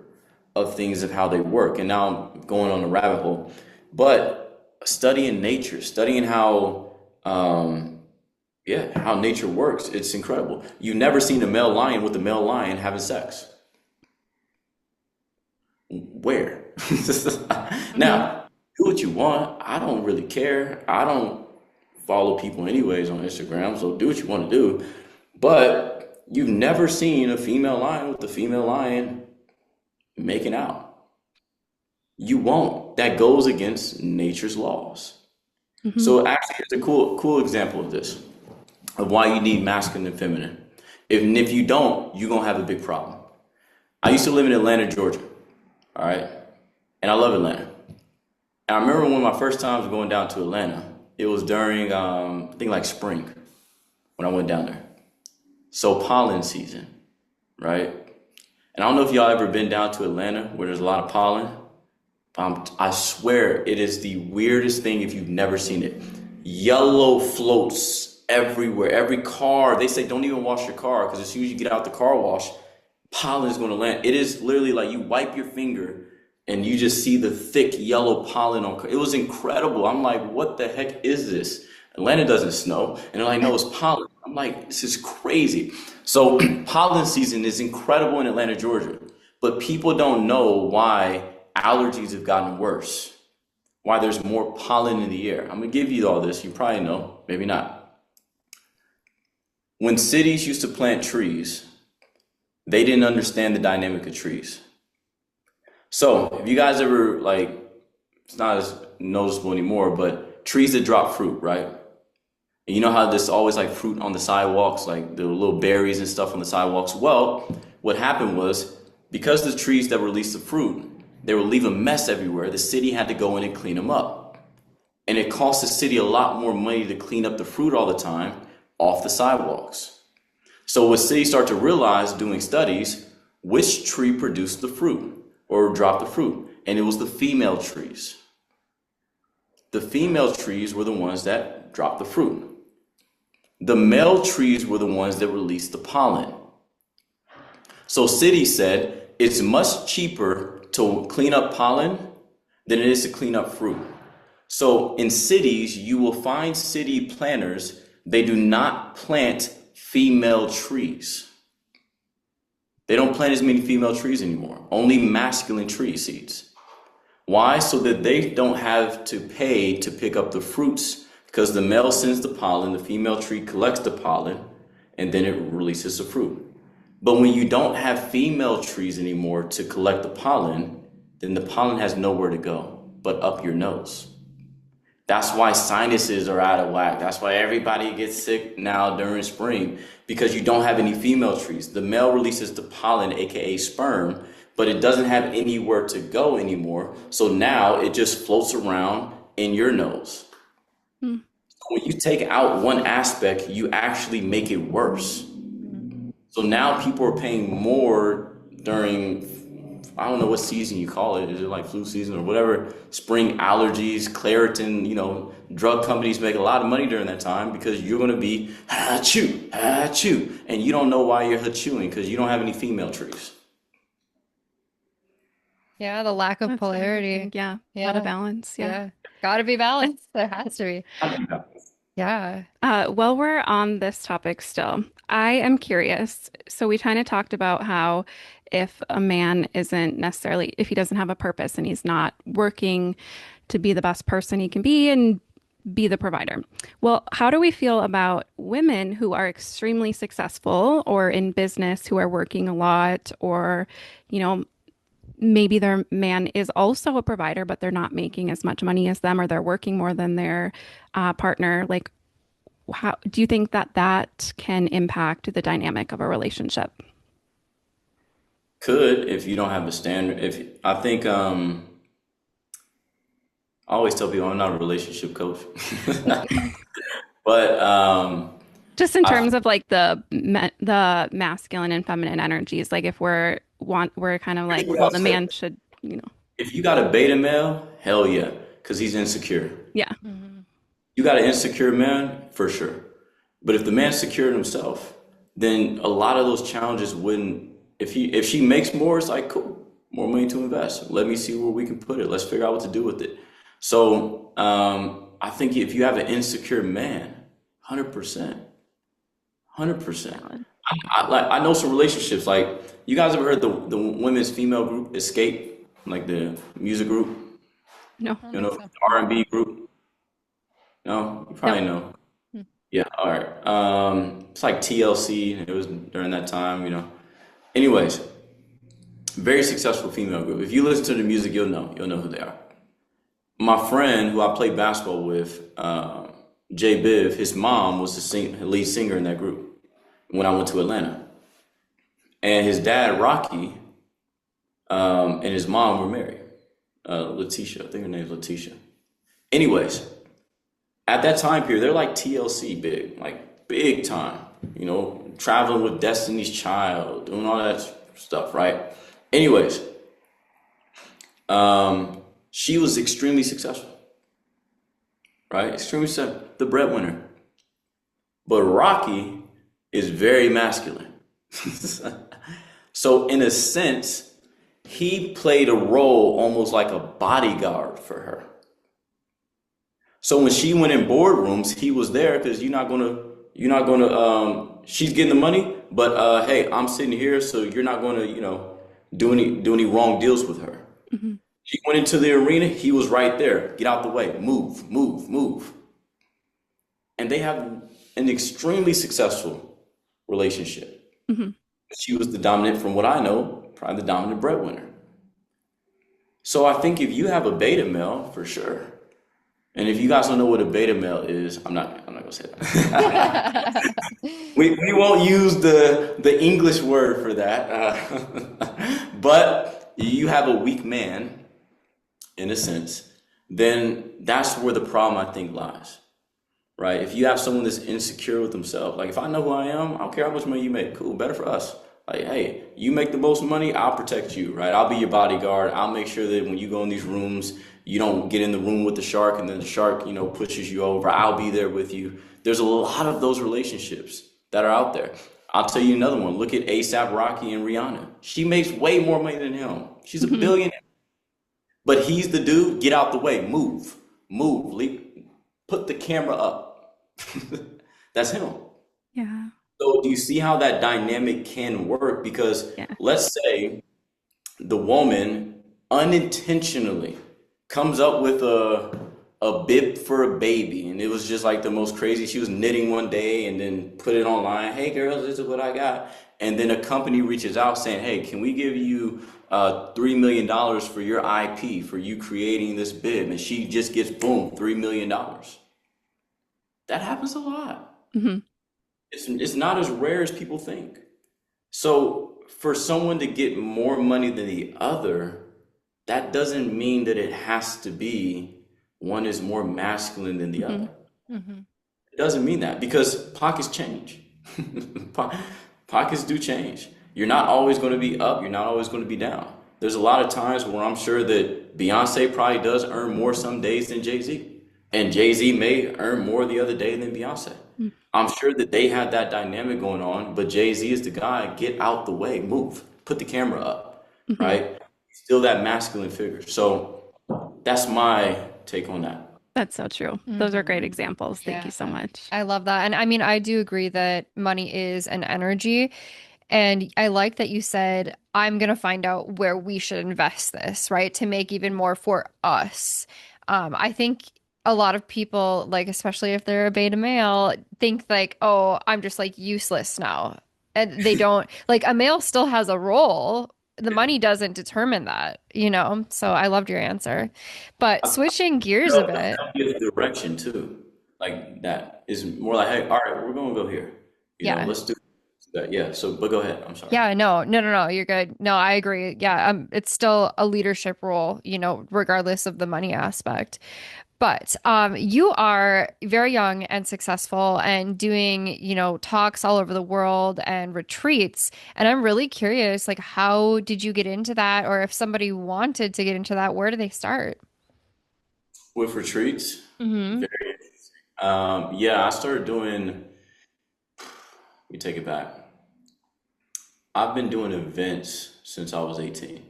of things, of how they work. And now I'm going on a rabbit hole, but studying nature, studying how how nature works, it's incredible. You've never seen a male lion with a male lion having sex. Where? Now, do what you want. I don't really care. I don't follow people anyways on Instagram, so do what you want to do. But you've never seen a female lion with a female lion making out. You won't. That goes against nature's laws. Mm-hmm. So actually, here's a cool example of this, of why you need masculine and feminine. If you don't, you're going to have a big problem. I used to live in Atlanta, Georgia. All right. And I love Atlanta. And I remember one of my first times going down to Atlanta, it was during, I think like spring when I went down there. So pollen season, right? And I don't know if y'all ever been down to Atlanta where there's a lot of pollen. I swear it is the weirdest thing if you've never seen it. Yellow floats everywhere. Every car, they say don't even wash your car because as soon as you get out the car wash, pollen is going to land. It is literally like you wipe your finger and you just see the thick yellow pollen on. It was incredible. I'm like, what the heck is this? Atlanta doesn't snow. And they're like, no, it's pollen. I'm like, this is crazy. So pollen season is incredible in Atlanta, Georgia. But people don't know why allergies have gotten worse, why there's more pollen in the air. I'm going to give you all this. You probably know, maybe not. When cities used to plant trees, they didn't understand the dynamic of trees. So if you guys ever, like, it's not as noticeable anymore, but trees that drop fruit, right? And you know how there's always like fruit on the sidewalks, like the little berries and stuff on the sidewalks? Well, what happened was because the trees that released the fruit, they would leave a mess everywhere. The city had to go in and clean them up. And it cost the city a lot more money to clean up the fruit all the time off the sidewalks. So what cities start to realize doing studies, which tree produced the fruit or dropped the fruit? And it was the female trees. The female trees were the ones that dropped the fruit. The male trees were the ones that released the pollen. So cities said it's much cheaper to clean up pollen than it is to clean up fruit. So in cities, you will find city planners, they do not plant female trees. They don't plant as many female trees anymore, only masculine tree seeds. Why? So that they don't have to pay to pick up the fruits, because the male sends the pollen, the female tree collects the pollen, and then it releases the fruit. But when you don't have female trees anymore to collect the pollen, then the pollen has nowhere to go but up your nose. That's why sinuses are out of whack. That's why everybody gets sick now during spring, because you don't have any female trees. The male releases the pollen, aka sperm, but it doesn't have anywhere to go anymore. So now it just floats around in your nose. When you take out one aspect, you actually make it worse. So now people are paying more during I don't know what season you call it. Is it like flu season or whatever? Spring allergies, Claritin, drug companies make a lot of money during that time because you're going to be ha-chew, ha-chew. And you don't know why you're ha-chewing because you don't have any female trees. Yeah, the lack of That's polarity. interesting. Yeah. A lot of Yeah. balance. Yeah. Yeah. Gotta be balanced. There has to be. Yeah. While we're on this topic still, I am curious. So we kind of talked about how if a man isn't necessarily, if he doesn't have a purpose and he's not working to be the best person he can be and be the provider. Well, how do we feel about women who are extremely successful or in business who are working a lot or, you know, maybe their man is also a provider, but they're not making as much money as them or they're working more than their partner? Like, how do you think that that can impact the dynamic of a relationship? Could if you don't have a standard. If I think I always tell people I'm not a relationship coach, but Just in I terms of like the masculine and feminine energies, like if we're kind of here's like, what well, I'll the say. man should, If you got a beta male, hell yeah, because he's insecure. yeah. Mhm. You got an insecure man, for sure. But if the man's secure in himself, then a lot of those challenges wouldn't. If she makes more, it's like cool, more money to invest. Let me see where we can put it. Let's figure out what to do with it. So I think if you have an insecure man, 100%, 100%. Valid. I know some relationships. Like you guys ever heard the women's female group Escape, like the music group, No, I don't think so. the R&B group. No, you no. probably know. Hmm. Yeah, all right. It's like TLC. It was during that time. Anyways, very successful female group. If you listen to the music, you'll know. You'll know who they are. My friend, who I played basketball with, Jay Biv, his mom was the lead singer in that group when I went to Atlanta. And his dad, Rocky, and his mom were married. Letitia, I think her name's Letitia. Anyways, at that time period, they're like TLC big, like big time, traveling with Destiny's Child, doing all that stuff, right? Anyways, she was extremely successful, right? Extremely successful, the breadwinner. But Rocky is very masculine. So in a sense, he played a role almost like a bodyguard for her. So when she went in boardrooms, he was there because she's getting the money, but hey, I'm sitting here, so you're not gonna, do any wrong deals with her. Hmm. She went into the arena, he was right there. Get out the way, move, move, move. And they have an extremely successful relationship. Hmm. She was the dominant, from what I know, probably the dominant breadwinner. So I think if you have a beta male, for sure. And if you guys don't know what a beta male is, I'm not gonna say that. We won't use the English word for that. But you have a weak man, in a sense, then that's where the problem I think lies. Right? If you have someone that's insecure with themselves, like if I know who I am, I don't care how much money you make. Cool, better for us. Like, hey, you make the most money, I'll protect you, right? I'll be your bodyguard. I'll make sure that when you go in these rooms, you don't get in the room with the shark and then the shark, pushes you over. I'll be there with you. There's a lot of those relationships that are out there. I'll tell you another one. Look at ASAP Rocky and Rihanna. She makes way more money than him. She's a Hmm. billionaire. But he's the dude, get out the way, move, move, put the camera up. That's him. Yeah. So do you see how that dynamic can work? Because Yeah. let's say the woman unintentionally comes up with a bib for a baby, and it was just like the most crazy. She was knitting one day and then put it online. Hey girls, this is what I got. And then a company reaches out saying, hey, can we give you $3 million for your IP for you creating this bib? And she just gets boom, $3 million. That happens a lot. Hmm. It's not as rare as people think. So for someone to get more money than the other, that doesn't mean that it has to be one is more masculine than the Hmm. other. Mhm. It doesn't mean that because pockets change. Po- Pockets do change. You're not always going to be up. You're not always going to be down. There's a lot of times where I'm sure that Beyonce probably does earn more some days than Jay-Z. And Jay-Z may earn more the other day than Beyonce. I'm sure that they have that dynamic going on, but Jay-Z is the guy, get out the way, move, put the camera up, Mm-hmm. right? Still that masculine figure. So that's my take on that. That's so true. Those are great examples. Thank you Yeah. so much. I love that. And I mean, I do agree that money is an energy. And I like that you said, I'm going to find out where we should invest this, right? To make even more for us. I think a lot of people, like, especially if they're a beta male, think like, oh, I'm just like useless now. And they don't, like, a male still has a role. The money doesn't determine that, you know? So I loved your answer. But switching gears a No, bit. that gives direction too. Like that is more like, hey, all right, we're gonna go here. Yeah. Let's do that. Yeah. So, but go ahead. I'm sorry. Yeah, no, you're good. No, I agree. Yeah, it's still a leadership role, you know, regardless of the money aspect. But you are very young and successful and doing, you know, talks all over the world and retreats. And I'm really curious, like, how did you get into that? Or if somebody wanted to get into that, where do they start? With retreats, Hmm. very. Yeah, I started doing. Let me take it back. I've been doing events since I was 18,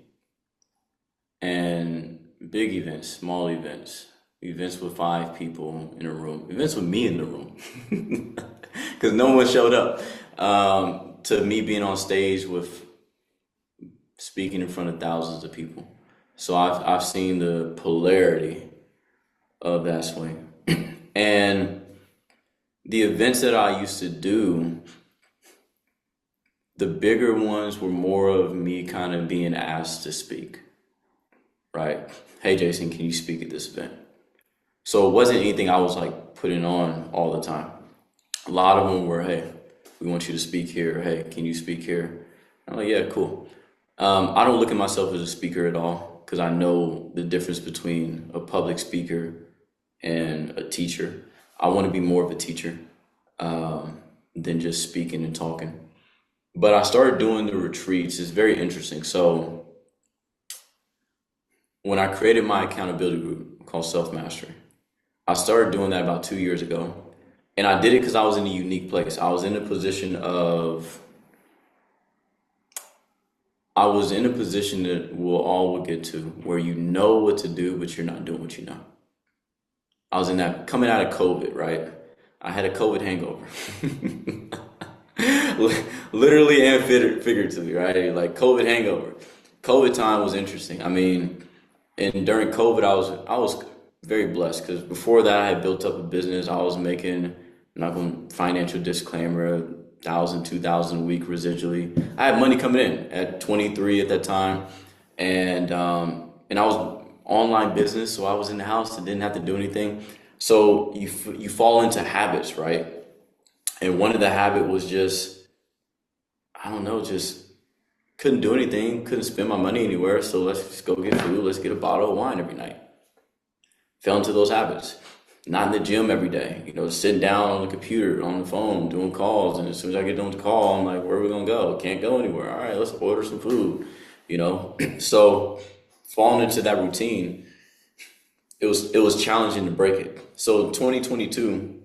and big events, small events, events with 5 people in a room, events with me in the room, because no one showed up. To me being on stage with speaking in front of thousands of people. So I've seen the polarity of that swing. And the events that I used to do, the bigger ones were more of me kind of being asked to speak, right? Hey, Jason, can you speak at this event? So it wasn't anything I was like putting on all the time. A lot of them were, hey, we want you to speak here. Hey, can you speak here? I'm like, yeah, cool. I don't look at myself as a speaker at all because I know the difference between a public speaker and a teacher. I want to be more of a teacher than just speaking and talking. But I started doing the retreats. It's very interesting. So when I created my accountability group called Self Mastery, I started doing that about 2 years ago. And I did it because I was in a unique place. I was in a position that we'll all will get to where you know what to do, but you're not doing what you know. I was in that coming out of COVID, right? I had a COVID hangover. Literally and figuratively, right? Like COVID hangover. COVID time was interesting. I mean, and during COVID, I was very blessed because before that, I had built up a business. I was making, I'm not going to financial disclaimer, 1,000, 2,000 a week residually. I had money coming in at 23 at that time, and I was online business, so I was in the house and didn't have to do anything. So you fall into habits, right? And one of the habit was just, I don't know, just couldn't do anything, couldn't spend my money anywhere. So let's just go get food. Let's get a bottle of wine every night. Fell into those habits. Not in the gym every day, sitting down on the computer, on the phone, doing calls. And as soon as I get done with the call, I'm like, where are we gonna go? Can't go anywhere. All right, let's order some food. So falling into that routine, it was challenging to break it. So in 2022,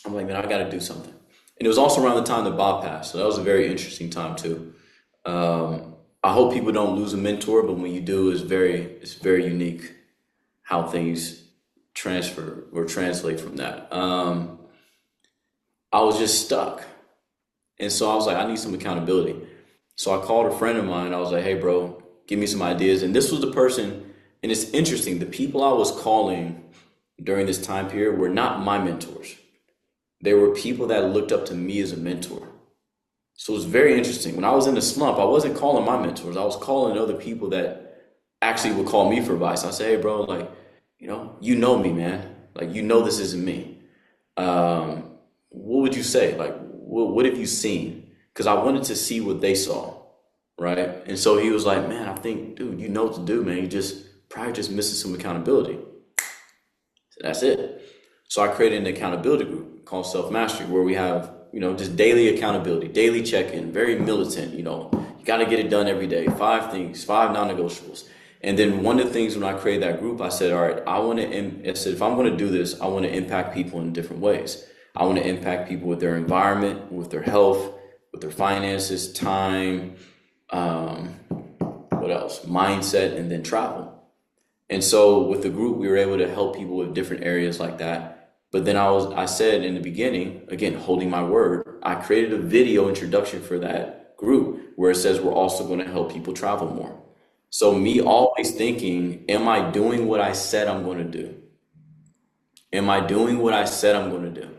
I'm like, man, I got to do something. And it was also around the time that Bob passed, so that was a very interesting time too. I hope people don't lose a mentor, but when you do, it's very unique how things transfer or translate from that. I was just stuck, and so I was like, I need some accountability. So I called a friend of mine. I was like, hey, bro, give me some ideas. And this was the person, and it's interesting. The people I was calling during this time period were not my mentors. They were people that looked up to me as a mentor. So it was very interesting. When I was in the slump, I wasn't calling my mentors. I was calling other people that actually would call me for advice. I say, hey, bro, like, you know me, man. Like, this isn't me. What would you say? Like, what have you seen? Because I wanted to see what they saw, right? And so he was like, man, I think, dude, you know what to do, man. You just probably just missing some accountability. So that's it. So I created an accountability group called Self Mastery, where we have, just daily accountability, daily check-in, very militant, You got to get it done every day. 5 things, 5 non-negotiables. And then one of the things when I created that group, I said, all right, I said, if I'm going to do this, I want to impact people in different ways. I want to impact people with their environment, with their health, with their finances, time, what else? Mindset, and then travel. And so with the group, we were able to help people with different areas like that. But then I said in the beginning, again, holding my word, I created a video introduction for that group where it says we're also going to help people travel more. So me always thinking, am I doing what I said I'm going to do? Am I doing what I said I'm going to do?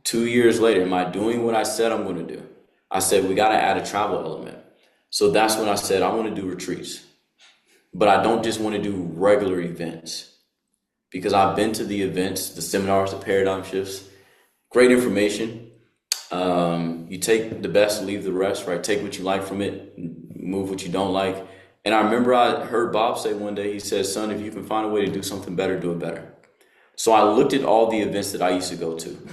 2 years later, am I doing what I said I'm going to do? I said, we got to add a travel element. So that's when I said, I want to do retreats. But I don't just want to do regular events, because I've been to the events, the seminars, the paradigm shifts, great information. You take the best, leave the rest, right? Take what you like from it, move what you don't like. And I remember I heard Bob say one day, he said, son, if you can find a way to do something better, do it better. So I looked at all the events that I used to go to.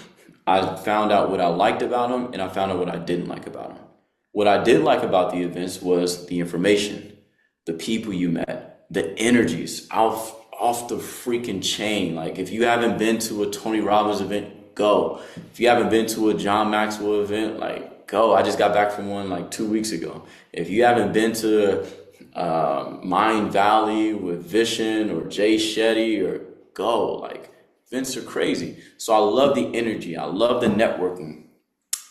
I found out what I liked about them, and I found out what I didn't like about them. What I did like about the events was the information, the people you met, the energies off the freaking chain. Like if you haven't been to a Tony Robbins event, go. If you haven't been to a John Maxwell event, like go. I just got back from one like 2 weeks ago. If you haven't been to Mind Valley with Vishen or Jay Shetty, or go. Like events are crazy. So I love the energy. I love the networking.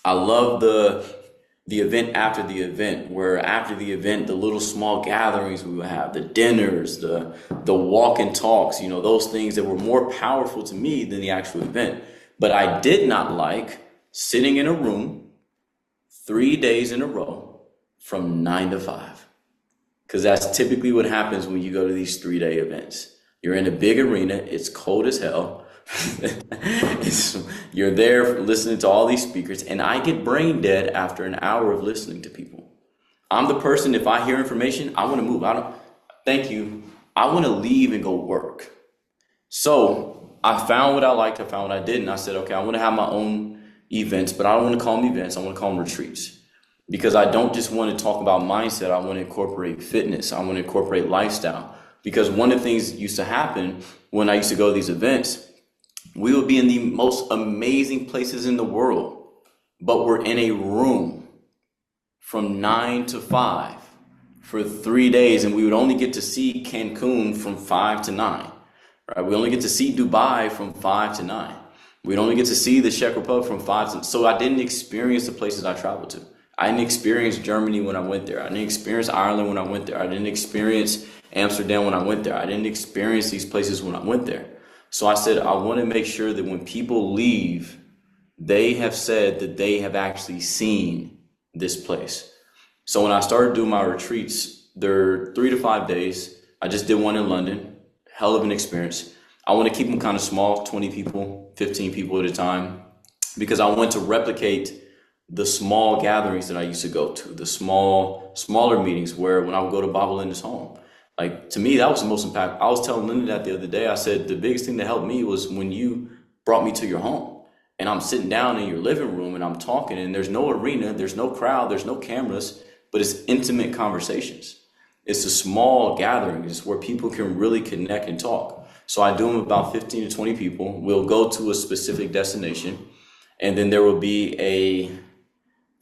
I love the event after the event, where after the event, the little small gatherings we would have, the dinners, the walk and talks, those things that were more powerful to me than the actual event. But I did not like sitting in a room 3 days in a row from 9 to 5. Because that's typically what happens when you go to these 3-day events. You're in a big arena, it's cold as hell. You're there listening to all these speakers, and I get brain dead after an hour of listening to people. I'm the person, if I hear information, I want to move. Thank you. I want to leave and go work. So I found what I liked, I found what I didn't. I said, okay, I want to have my own events, but I don't want to call them events. I want to call them retreats, because I don't just want to talk about mindset. I want to incorporate fitness. I want to incorporate lifestyle, because one of the things that used to happen when I used to go to these events, we would be in the most amazing places in the world, but we're in a room from 9 to 5 for 3 days, and we would only get to see Cancun from 5 to 9. Right? We only get to see Dubai from 5 to 9. We'd only get to see the Czech Republic from 5 to 9. So I didn't experience the places I traveled to. I didn't experience Germany when I went there. I didn't experience Ireland when I went there. I didn't experience Amsterdam when I went there. I didn't experience these places when I went there. So I said, I want to make sure that when people leave, they have said that they have actually seen this place. So when I started doing my retreats, they're 3 to 5 days. I just did one in London, hell of an experience. I want to keep them kind of small, 20 people, 15 people at a time, because I want to replicate the small gatherings that I used to go to, the smaller meetings where when I would go to Baba Linda's home. Like, to me, that was the most impactful. I was telling Linda that the other day. I said, the biggest thing that helped me was when you brought me to your home, and I'm sitting down in your living room and I'm talking, and there's no arena, there's no crowd, there's no cameras, but it's intimate conversations. It's a small gathering. It's where people can really connect and talk. So I do them about 15 to 20 people. We'll go to a specific destination, and then there will be a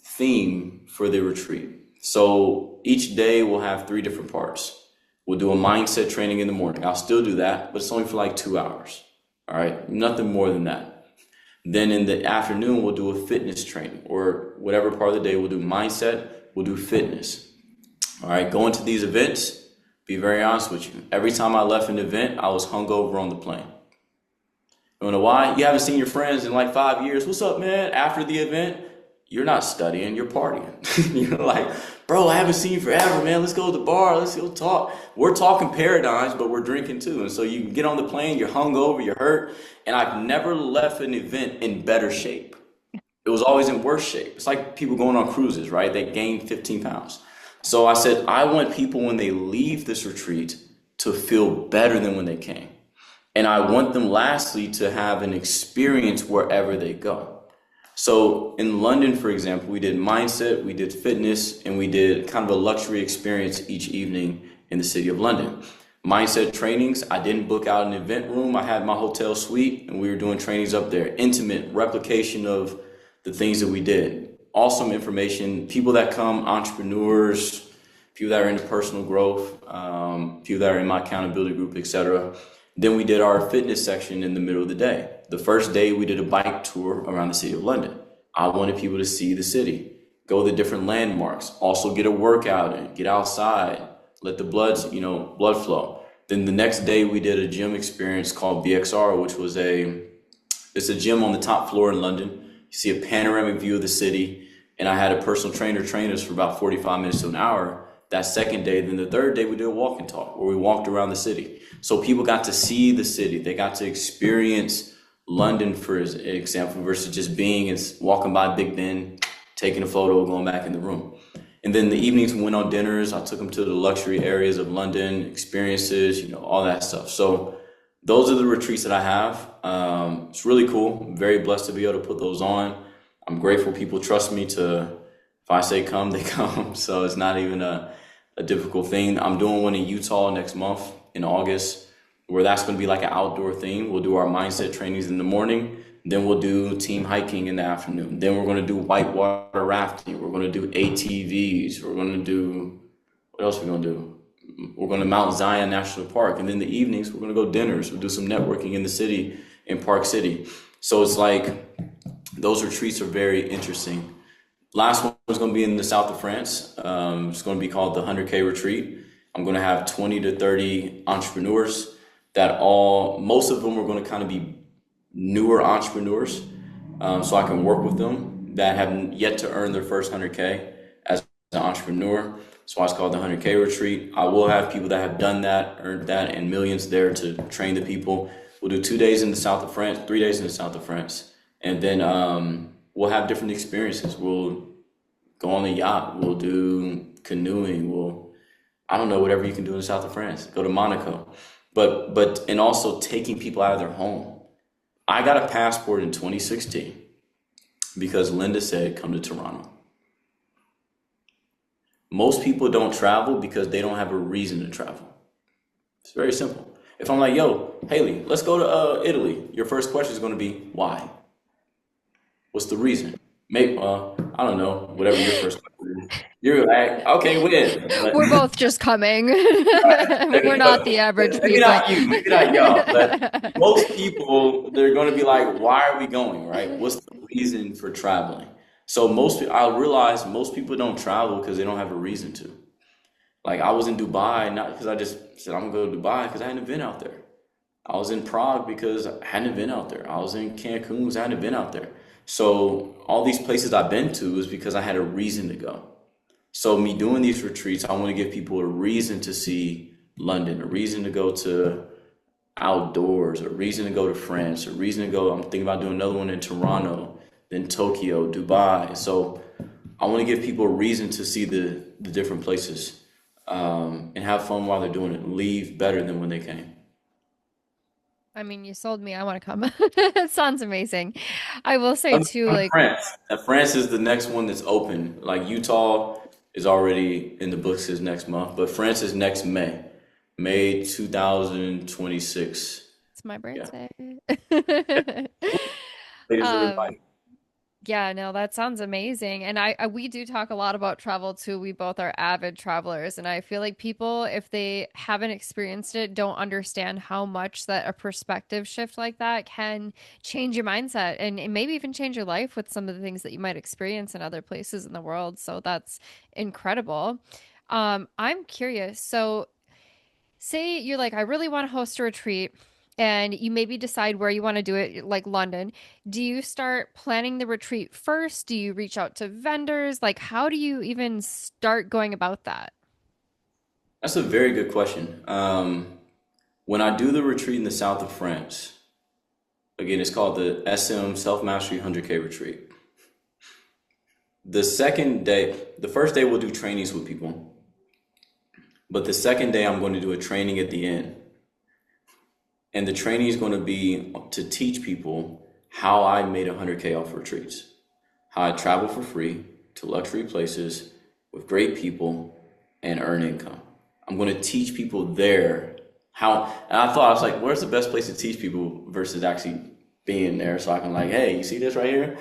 theme for the retreat. So each day we'll have 3 different parts. We'll do a mindset training in the morning. I'll still do that, but it's only for like 2 hours. All right, nothing more than that. Then in the afternoon, we'll do a fitness training, or whatever part of the day we'll do mindset, we'll do fitness. All right, going to these events, be very honest with you. Every time I left an event, I was hungover on the plane. You wanna know why? You haven't seen your friends in like 5 years. What's up, man? After the event, you're not studying, you're partying. You're like, bro, I haven't seen you forever, man. Let's go to the bar. Let's go talk. We're talking paradigms, but we're drinking too. And so you get on the plane, you're hungover, you're hurt. And I've never left an event in better shape. It was always in worse shape. It's like people going on cruises, right? They gain 15 pounds. So I said, I want people when they leave this retreat to feel better than when they came. And I want them lastly to have an experience wherever they go. So in London, for example, we did mindset, we did fitness, and we did kind of a luxury experience each evening in the city of London. Mindset trainings, I didn't book out an event room. I had my hotel suite and we were doing trainings up there. Intimate replication of the things that we did. Awesome information. People that come, entrepreneurs, people that are into personal growth, people that are in my accountability group, etc. Then we did our fitness section in the middle of the day. The first day we did a bike tour around the city of London. I wanted people to see the city, go to the different landmarks, also get a workout in, get outside, let the blood flow. Then the next day we did a gym experience called VXR, which was it's a gym on the top floor in London. You see a panoramic view of the city. And I had a personal trainer train us for about 45 minutes to an hour that second day. Then the third day we did a walk and talk where we walked around the city. So people got to see the city. They got to experience London, for example, versus just being and walking by Big Ben, taking a photo, going back in the room. And then the evenings we went on dinners. I took them to the luxury areas of London, experiences, all that stuff. So those are the retreats that I have. It's really cool. I'm very blessed to be able to put those on. I'm grateful people trust me if I say come, they come. So it's not even a difficult thing. I'm doing one in Utah next month in August, where that's going to be like an outdoor thing. We'll do our mindset trainings in the morning. Then we'll do team hiking in the afternoon. Then we're going to do whitewater rafting. We're going to do ATVs. We're going to do, what else are we going to do? We're going to Mount Zion National Park. And then the evenings, we're going to go dinners. We'll do some networking in the city, in Park City. So it's like, those retreats are very interesting. Last one is going to be in the south of France. It's going to be called the 100K retreat. I'm going to have 20 to 30 entrepreneurs most of them are going to kind of be newer entrepreneurs. So I can work with them that haven't yet to earn their first 100K as an entrepreneur. So why it's called the 100K retreat. I will have people that have done that, earned that, and millions there to train the people. We'll do 2 days in the south of France, 3 days in the south of France. And then we'll have different experiences. We'll go on a yacht. We'll do canoeing. I don't know, whatever you can do in the south of France. Go to Monaco. And also taking people out of their home. I got a passport in 2016 because Linda said, come to Toronto. Most people don't travel because they don't have a reason to travel. It's very simple. If I'm like, yo, Haley, let's go to Italy. Your first question is going to be, why? What's the reason? Maybe, I don't know, whatever your first question is. You're like, okay, when? We're both just coming. We're not the average maybe people. Not you, maybe not y'all, but most people, they're going to be like, why are we going, right? What's the reason for traveling? So I realize most people don't travel because they don't have a reason to. Like I was in Dubai, not because I just said I'm going to go to Dubai because I hadn't been out there. I was in Prague because I hadn't been out there. I was in Cancun because I hadn't been out there. So all these places I've been to is because I had a reason to go. So me doing these retreats, I want to give people a reason to see London, a reason to go to outdoors, a reason to go to France, a reason to go. I'm thinking about doing another one in Toronto, then Tokyo, Dubai. So I want to give people a reason to see the different places and have fun while they're doing it. Leave better than when they came. I mean, you sold me. I want to come. It sounds amazing. I will say too, like, France. France is the next one that's open. Like Utah is already in the books is next month, but France is next May 2026. it's my Yeah. birthday. Ladies are Um, invited. Yeah, no, that sounds amazing. And we do talk a lot about travel too. We both are avid travelers, and I feel like people, if they haven't experienced it, don't understand how much that a perspective shift like that can change your mindset and maybe even change your life with some of the things that you might experience in other places in the world. So that's incredible. I'm curious. So say you're like, I really want to host a retreat and you maybe decide where you want to do it, like London. Do you start planning the retreat first? Do you reach out to vendors? Like, how do you even start going about that? That's a very good question. When I do the retreat in the south of France, again, it's called the SM Self Mastery 100K retreat. The first day we'll do trainings with people, but the second day I'm going to do a training at the end. And the training is going to be to teach people how I made 100K off retreats. how I travel for free to luxury places with great people and earn income. I'm going to teach people there how, and I thought, I was like, where's the best place to teach people versus actually being there so I can like, hey, you see this right here?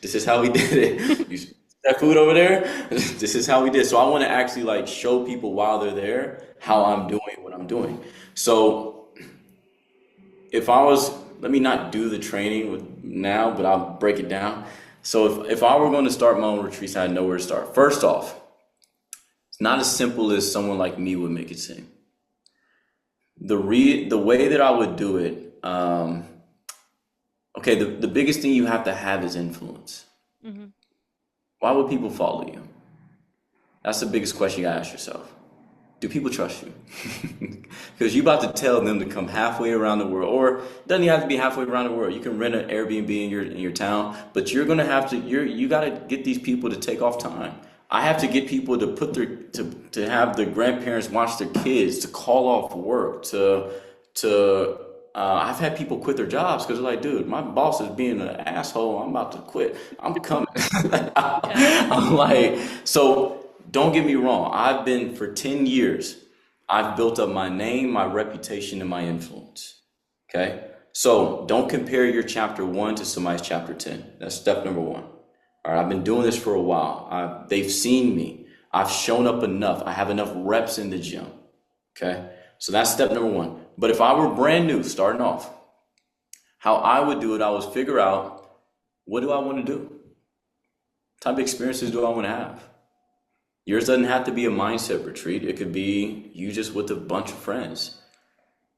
This is how we did it. You see that food over there? This is how we did. So I want to actually like show people while they're there how I'm doing what I'm doing. So if I was, let me not do the training now, but I'll break it down. So if I were going to start my own retreats, I had nowhere to start. First off, it's not as simple as someone like me would make it seem. The way that I would do it, okay, the biggest thing you have to have is influence. Mm-hmm. Why would people follow you? That's the biggest question you gotta ask yourself. Do people trust you? Because you're about to tell them to come halfway around the world, or it doesn't even have to be halfway around the world. You can rent an Airbnb in your town, but you're gonna have to you gotta get these people to take off time. I have to get people to put their to have their grandparents watch their kids, to call off work, to I've had people quit their jobs because they're like, dude, my boss is being an asshole. I'm about to quit. I'm coming. I'm like, so don't get me wrong. I've been for 10 years, I've built up my name, my reputation, and my influence. Okay. So don't compare your chapter 1 to somebody's chapter 10. That's step number 1. All right. I've been doing this for a while. They've seen me. I've shown up enough. I have enough reps in the gym. Okay. So that's step number 1. But if I were brand new, starting off, how I would do it, I would figure out, what do I want to do? What type of experiences do I want to have? Yours doesn't have to be a mindset retreat. It could be you just with a bunch of friends.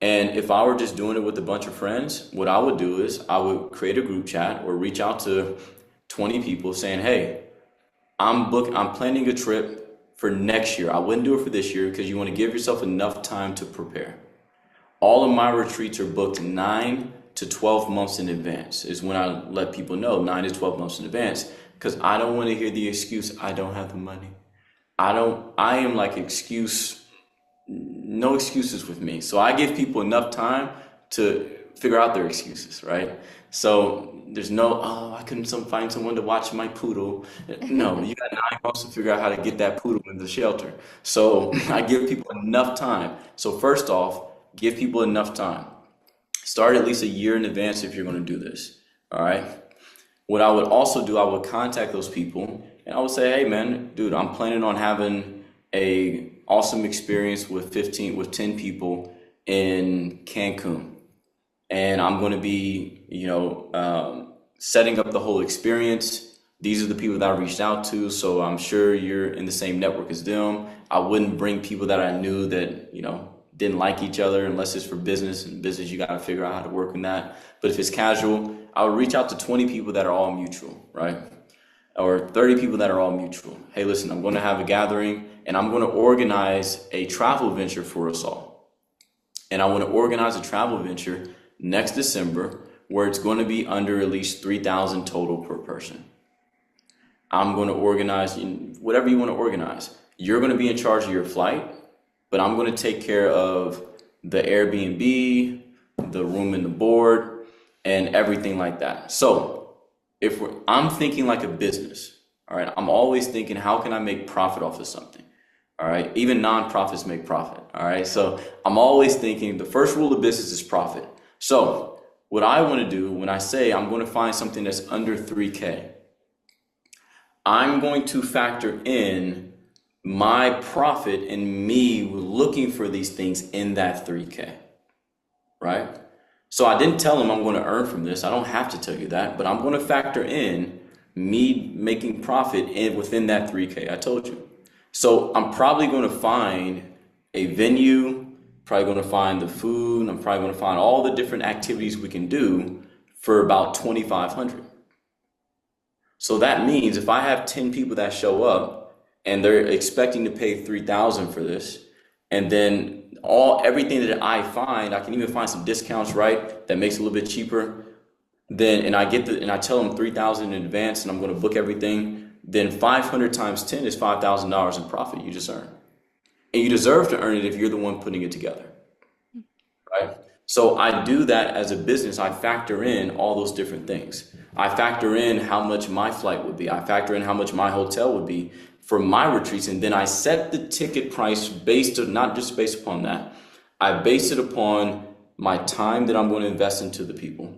And if I were just doing it with a bunch of friends, what I would do is I would create a group chat or reach out to 20 people saying, hey, I'm planning a trip for next year. I wouldn't do it for this year because you want to give yourself enough time to prepare. All of my retreats are booked 9 to 12 months in advance is when I let people know, 9 to 12 months in advance, because I don't want to hear the excuse, I don't have the money. I am like no excuses with me. So I give people enough time to figure out their excuses, right? So there's no, I couldn't find someone to watch my poodle. No, you got 9 months to figure out how to get that poodle in the shelter. So I give people enough time. So first off, give people enough time. Start at least a year in advance if you're going to do this. All right. What I would also do, I would contact those people and I would say, hey man, dude, I'm planning on having a awesome experience with 10 people in Cancun. And I'm going to be, setting up the whole experience. These are the people that I reached out to. So I'm sure you're in the same network as them. I wouldn't bring people that I knew that, didn't like each other unless it's for business, and business, you got to figure out how to work in that. But if it's casual, I would reach out to 20 people that are all mutual, right? Or 30 people that are all mutual. Hey, listen, I'm going to have a gathering and I'm going to organize a travel venture for us all. And I want to organize a travel venture next December where it's going to be under at least 3,000 total per person. I'm going to organize whatever you want to organize. You're going to be in charge of your flight, but I'm going to take care of the Airbnb, the room and the board, and everything like that. So I'm thinking like a business, all right? I'm always thinking, how can I make profit off of something? All right. Even nonprofits make profit. All right. So I'm always thinking the first rule of business is profit. So what I want to do when I say I'm going to find something that's under 3K, I'm going to factor in my profit and me looking for these things in that 3K, right? So I didn't tell them I'm going to earn from this. I don't have to tell you that, but I'm going to factor in me making profit within that 3K. I told you. So I'm probably going to find a venue, probably going to find the food. I'm probably going to find all the different activities we can do for about 2,500. So that means if I have 10 people that show up and they're expecting to pay 3,000 for this, and then everything that I find, I can even find some discounts, right? That makes it a little bit cheaper. Then, and I tell them 3,000 in advance and I'm going to book everything. Then 500 times 10 is $5,000 in profit you just earned. And you deserve to earn it if you're the one putting it together, right? So I do that as a business. I factor in all those different things. I factor in how much my flight would be. I factor in how much my hotel would be for my retreats. And then I set the ticket price not just based upon that. I base it upon my time that I'm going to invest into the people.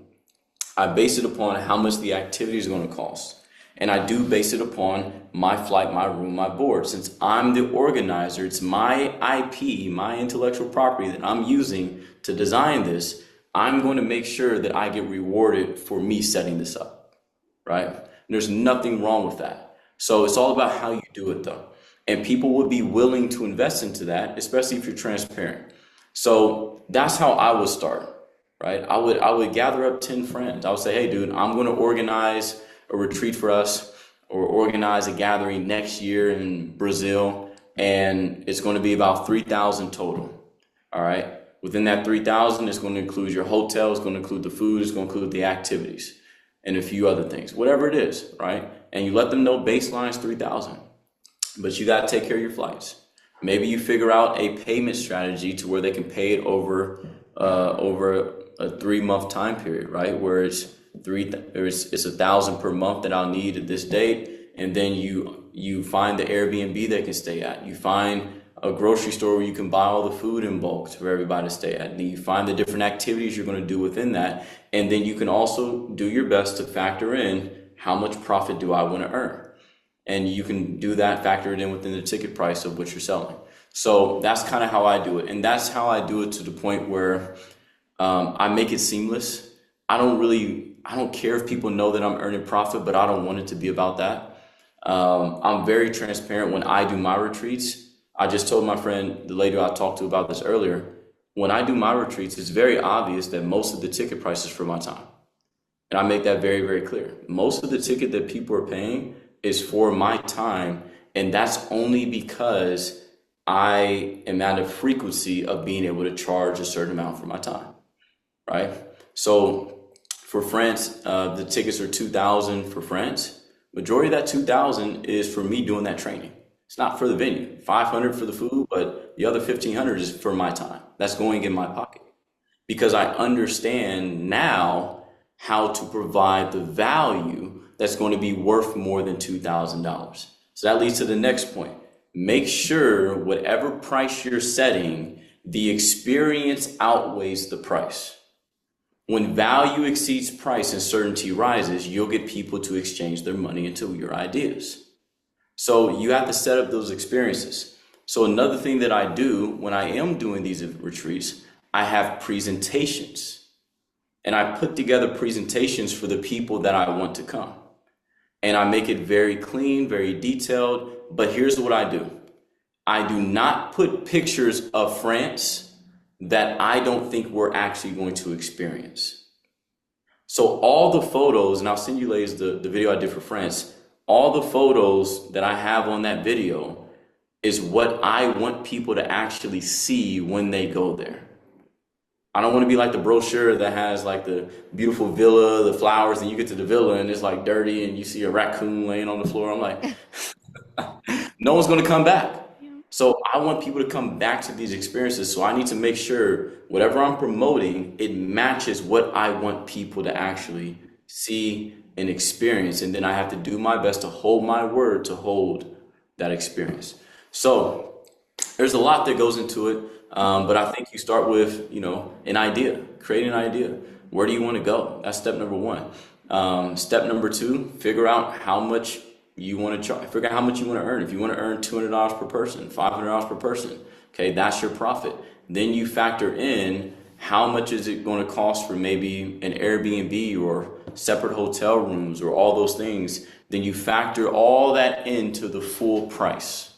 I base it upon how much the activity is going to cost. And I do base it upon my flight, my room, my board. Since I'm the organizer, it's my IP, my intellectual property that I'm using to design this. I'm going to make sure that I get rewarded for me setting this up, right? And there's nothing wrong with that. So it's all about how you do it though. And people would be willing to invest into that, especially if you're transparent. So that's how I would start, right? I would gather up 10 friends. I would say, hey, dude, I'm going to organize a retreat for us or organize a gathering next year in Brazil. And it's going to be about 3,000 total. All right. Within that 3,000, it's going to include your hotel, it's going to include the food, it's going to include the activities and a few other things, whatever it is, right? And you let them know baseline is 3,000, but you got to take care of your flights. Maybe you figure out a payment strategy to where they can pay it over a 3-month time period, right? Where it's 1,000 per month that I'll need at this date, and then you find the Airbnb they can stay at. You find a grocery store where you can buy all the food in bulk for everybody to stay at. And then you find the different activities you're going to do within that, and then you can also do your best to factor in how much profit do I want to earn. And you can do that, factor it in within the ticket price of what you're selling. So that's kind of how I do it. And that's how I do it to the point where I make it seamless. I don't care if people know that I'm earning profit, but I don't want it to be about that. I'm very transparent when I do my retreats. I just told my friend, the lady I talked to about this earlier, when I do my retreats, it's very obvious that most of the ticket price is for my time. And I make that very, very clear. Most of the ticket that people are paying is for my time. And that's only because I am at a frequency of being able to charge a certain amount for my time, right? So for France, the tickets are 2,000 for France. Majority of that 2,000 is for me doing that training. It's not for the venue. 500 for the food, but the other 1,500 is for my time. That's going in my pocket because I understand now how to provide the value that's going to be worth more than $2,000. So that leads to the next point. Make sure whatever price you're setting, the experience outweighs the price. When value exceeds price and certainty rises, you'll get people to exchange their money into your ideas. So you have to set up those experiences. So another thing that I do when I am doing these retreats, I have presentations. And I put together presentations for the people that I want to come. And I make it very clean, very detailed. But here's what I do. I do not put pictures of France that I don't think we're actually going to experience. So all the photos, and I'll send you ladies the video I did for France, all the photos that I have on that video is what I want people to actually see when they go there. I don't want to be like the brochure that has like the beautiful villa, the flowers, and you get to the villa and it's like dirty and you see a raccoon laying on the floor. I'm like, no one's going to come back. So I want people to come back to these experiences. So I need to make sure whatever I'm promoting, it matches what I want people to actually see and experience. And then I have to do my best to hold my word to hold that experience. So there's a lot that goes into it. But I think you start with, an idea, create an idea. Where do you want to go? That's step number one. Step number two, figure out how much you want to charge, figure out how much you want to earn. If you want to earn $200 per person, $500 per person, okay, that's your profit. Then you factor in how much is it going to cost for maybe an Airbnb or separate hotel rooms or all those things. Then you factor all that into the full price.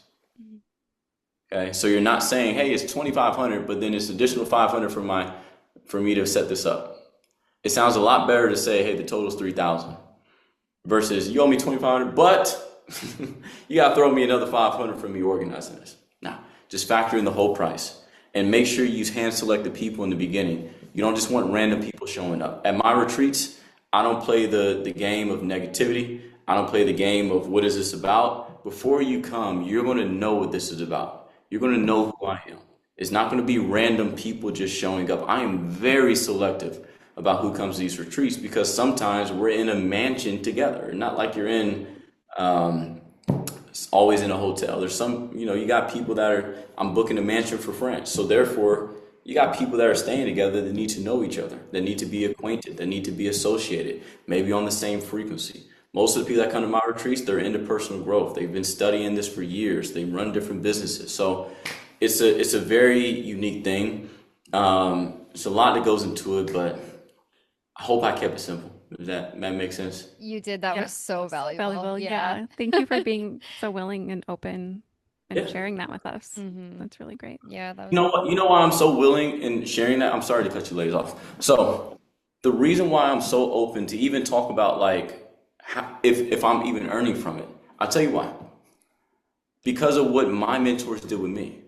Okay, so you're not saying, hey, it's $2,500, but then it's additional $500 for me to set this up. It sounds a lot better to say, hey, the total is $3,000 versus you owe me $2,500, but you got to throw me another $500 for me organizing this. Now, just factor in the whole price and make sure you hand select the people in the beginning. You don't just want random people showing up. At my retreats, I don't play the game of negativity. I don't play the game of what is this about. Before you come, you're going to know what this is about. You're going to know who I am. It's not going to be random people just showing up. I am very selective about who comes to these retreats because sometimes we're in a mansion together, not like you're in um, always in a hotel. There's some, you got people that are, I'm booking a mansion for friends. So therefore, you got people that are staying together that need to know each other, that need to be acquainted, that need to be associated, maybe on the same frequency. Most of the people that come to my retreats, they're into personal growth. They've been studying this for years. They run different businesses. So it's a very unique thing. There's a lot that goes into it, but I hope I kept it simple. Does that make sense? You did. That Yeah, was so so valuable. valuable. Yeah. Yeah. Thank you for being so willing and open and Yeah. sharing that with us. Hmm. That's really great. Yeah, that You was know what? You know why I'm so willing in sharing that? I'm sorry to cut your legs off. So the reason why I'm so open to even talk about like if I'm even earning from it, I'll tell you why. Because of what my mentors did with me.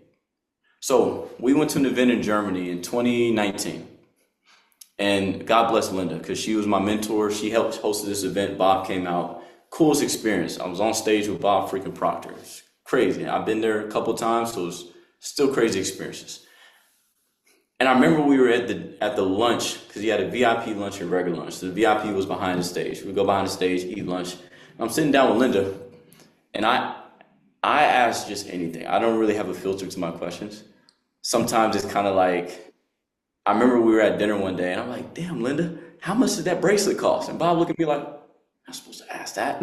So we went to an event in Germany in 2019, and God bless Linda because she was my mentor. She helped hosted this event. Bob came out. Coolest experience. I was on stage with Bob freaking Proctor. It's crazy. I've been there a couple times, so it was still crazy experiences. And I remember we were at the lunch because he had a VIP lunch and regular lunch. So the VIP was behind the stage. We go behind the stage, eat lunch. And I'm sitting down with Linda, and I ask just anything. I don't really have a filter to my questions. Sometimes it's kind of like I remember we were at dinner one day, and I'm like, "Damn, Linda, how much did that bracelet cost?" And Bob looked at me like, "I'm supposed to ask that."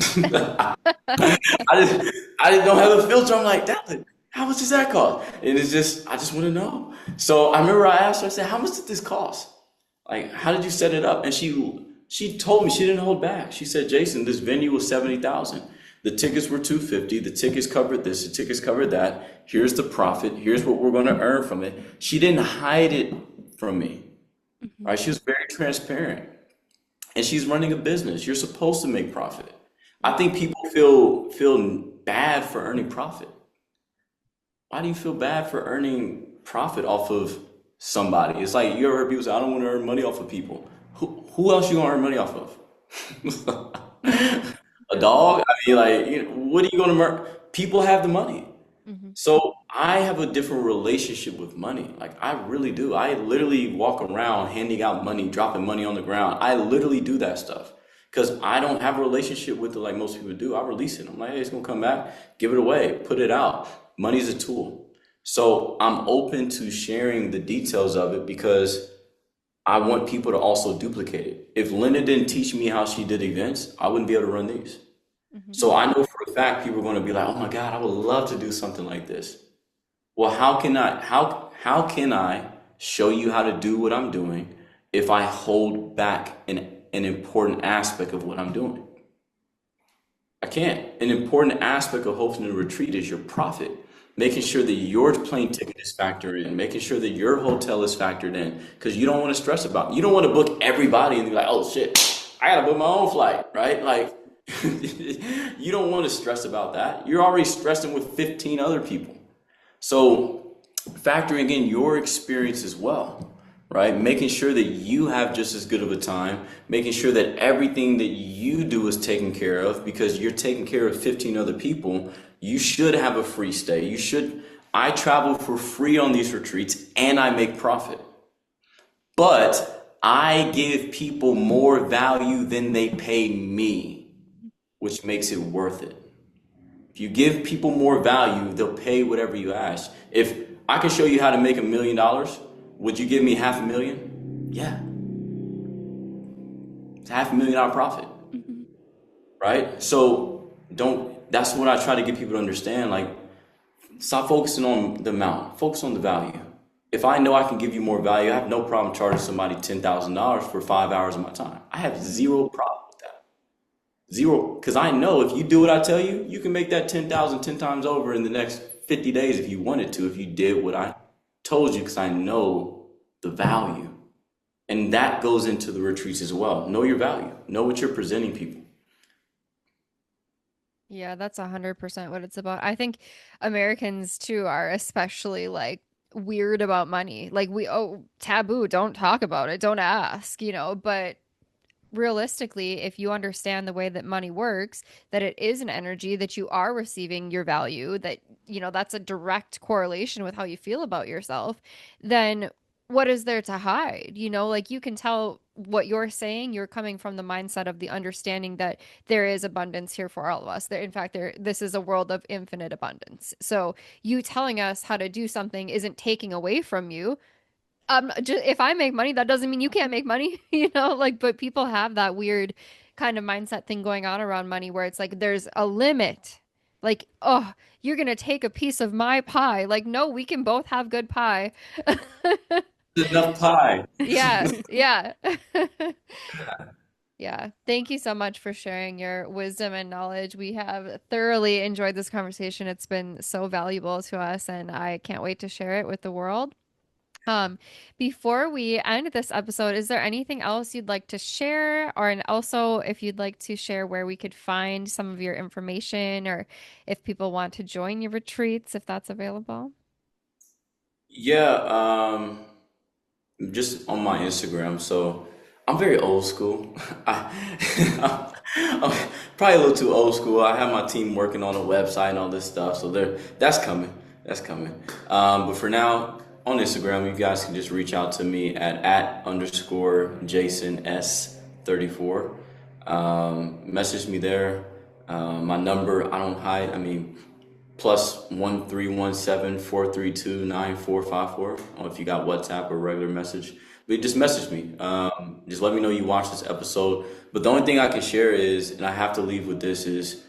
I just don't have a filter. I'm like, "Damn, how much does that cost?" And it's just I just want to know. So I remember I asked her. I said, "How much did this cost? Like, how did you set it up?" And she told me she didn't hold back. She said, "Jason, this venue was 70,000. The tickets were 250. The tickets covered this. The tickets covered that. Here's the profit. Here's what we're going to earn from it." She didn't hide it from me, Hmm. right? She was very transparent, and she's running a business. You're supposed to make profit. I think people feel bad for earning profit. Why do you feel bad for earning profit off of somebody? It's like you ever heard people say, "I don't want to earn money off of people." Who else you gonna earn money off of? A dog? I mean, like, what are you gonna earn? People have the money. hmm So I have a different relationship with money. Like I really do. I literally walk around handing out money, dropping money on the ground. I literally do that stuff because I don't have a relationship with it like most people do. I release it. I'm like, hey, it's gonna come back. Give it away. Put it out. Money's a tool. So I'm open to sharing the details of it because I want people to also duplicate it. If Linda didn't teach me how she did events, I wouldn't be able to run these. hmm So I know for a fact people are going to be like, "Oh my God, I would love to do something like this." Well, how can I show you how to do what I'm doing if I hold back an important aspect of what I'm doing? I can't. An important aspect of hosting a retreat is your profit. Making sure that your plane ticket is factored in, making sure that your hotel is factored in, because you don't want to stress about it. You don't want to book everybody and be like, "Oh shit, I gotta book my own flight," right? Like, you don't want to stress about that. You're already stressing with 15 other people. So factoring in your experience as well, right? Making sure that you have just as good of a time, making sure that everything that you do is taken care of because you're taking care of 15 other people. You should have a free stay. You should. I travel for free on these retreats and I make profit. But I give people more value than they pay me, which makes it worth it. If you give people more value, they'll pay whatever you ask. If I can show you how to make $1 million, would you give me 500,000? Yeah, it's $500,000 profit, Hmm. right? So don't. That's what I try to get people to understand. Like, stop focusing on the amount. Focus on the value. If I know I can give you more value, I have no problem charging somebody $10,000 for 5 hours of my time. I have zero problem with that. Zero, because I know if you do what I tell you, you can make that 10,000 10 times over in the next 50 days if you wanted to, if you did what I told you, because I know the value. And that goes into the retreats as well. Know your value, know what you're presenting people. Yeah, that's 100% what it's about. I think Americans too are especially like weird about money. Like we, oh, taboo, don't talk about it, don't ask, but realistically, if you understand the way that money works, that it is an energy, that you are receiving your value, that, that's a direct correlation with how you feel about yourself, then what is there to hide? Like you can tell what you're saying, you're coming from the mindset of the understanding that there is abundance here for all of us. There, in fact, this is a world of infinite abundance. So you telling us how to do something isn't taking away from you. Just, if I make money, that doesn't mean you can't make money, like, but people have that weird kind of mindset thing going on around money where it's like there's a limit. Like, oh, you're gonna take a piece of my pie. Like, no, we can both have good pie. Enough pie. Yeah, yeah. Yeah. Thank you so much for sharing your wisdom and knowledge. We have thoroughly enjoyed this conversation. It's been so valuable to us, and I can't wait to share it with the world. Before we end this episode, is there anything else you'd like to share? Or, and also if you'd like to share where we could find some of your information, or if people want to join your retreats, if that's available? Yeah, just on my Instagram. So I'm very old school. I'm probably a little too old school. I have my team working on a website and all this stuff. So that's coming. That's coming. But for now, on Instagram, you guys can just reach out to me at underscore Jason S34. Message me there. My number, I don't hide. I mean, +1 317 432 9454. Or if you got WhatsApp or regular message, but just message me. Just let me know you watched this episode. But the only thing I can share is, and I have to leave with this, is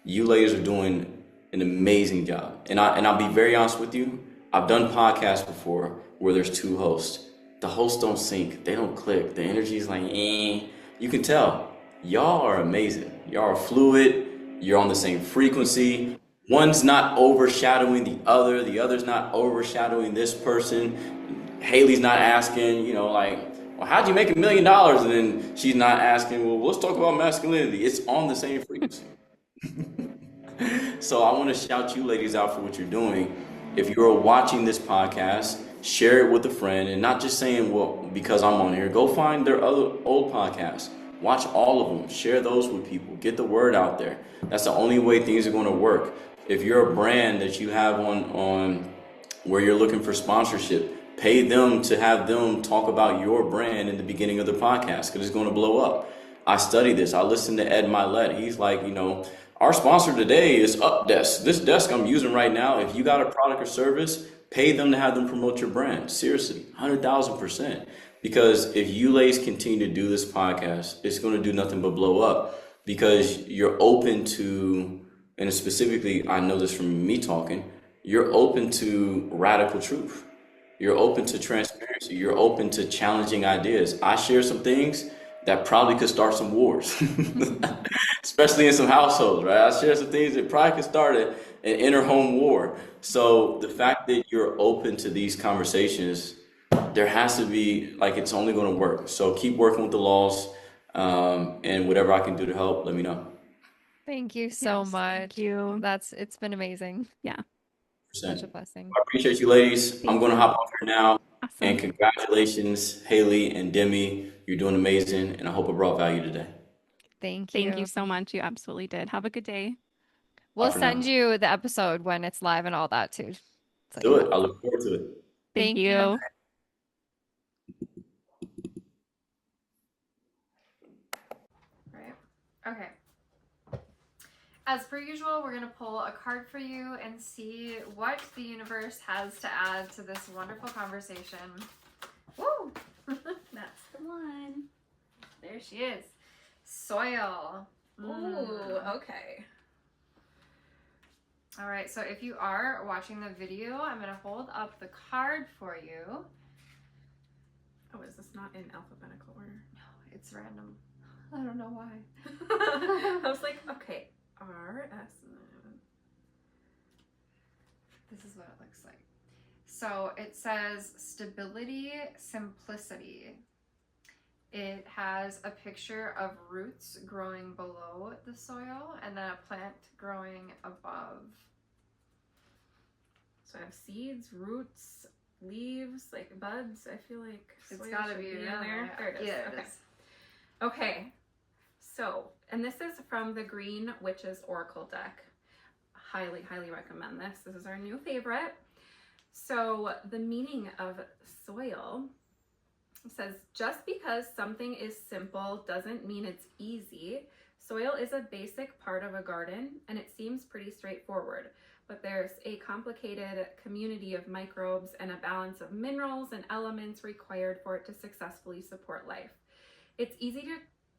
you ladies are doing an amazing job. And I'll be very honest with you. I've done podcasts before where there's two hosts. The hosts don't sync. They don't click. The energy is like, eh. You can tell. Y'all are amazing. Y'all are fluid. You're on the same frequency. One's not overshadowing the other. The other's not overshadowing this person. Haley's not asking, like, well, how'd you make $1 million? And then she's not asking, well, let's talk about masculinity. It's on the same frequency. So I want to shout you ladies out for what you're doing. If you're watching this podcast, share it with a friend, and not just saying, well, because I'm on here. Go find their other old podcasts. Watch all of them. Share those with people. Get the word out there. That's the only way things are going to work. If you're a brand that you have on where you're looking for sponsorship, pay them to have them talk about your brand in the beginning of the podcast, because it's going to blow up. I study this. I listen to Ed Milet. He's like, our sponsor today is UpDesk. This desk I'm using right now, if you got a product or service, pay them to have them promote your brand. Seriously, 100,000%. Because if you ladies continue to do this podcast, it's going to do nothing but blow up, because you're open to, and specifically, I know this from me talking, you're open to radical truth. You're open to transparency. You're open to challenging ideas. I share some things that probably could start some wars, especially in some households, right? I share some things that probably could start an inner home war. So the fact that you're open to these conversations, there has to be, like, it's only going to work. So keep working with the laws, and whatever I can do to help, let me know. Thank you so Yes, much. thank you. It's been amazing. Yeah. Such a blessing. I appreciate you, ladies. I'm going to hop off here now. And Awesome. congratulations, Haley and Demi. You're doing amazing, and I hope it brought value today. Thank Thank you. you so much. You absolutely did. Have a good day. We'll Bye for now. send you the episode when it's live and all that too. So Do it. I look forward to it. Thank Thank you. you. Right. Okay. As per usual, we're going to pull a card for you and see what the universe has to add to this wonderful conversation. Woo! That's the one. There she is. Soil. Ooh, okay. All right, so if you are watching the video, I'm going to hold up the card for you. Oh, is this not in alphabetical order? No, it's random. I don't know why. I was like, okay, R, S, This is what it looks like. So it says stability, simplicity. It has a picture of roots growing below the soil and then a plant growing above. So I have seeds, roots, leaves, like buds. I feel like It's soil gotta should be in around there. There it is. Yeah, it Okay. is. Okay, so, and this is from the Green Witches Oracle deck. Highly, highly recommend this. This is our new favorite. So the meaning of soil says, just because something is simple doesn't mean it's easy. Soil is a basic part of a garden, and it seems pretty straightforward, but there's a complicated community of microbes and a balance of minerals and elements required for it to successfully support life. It's easy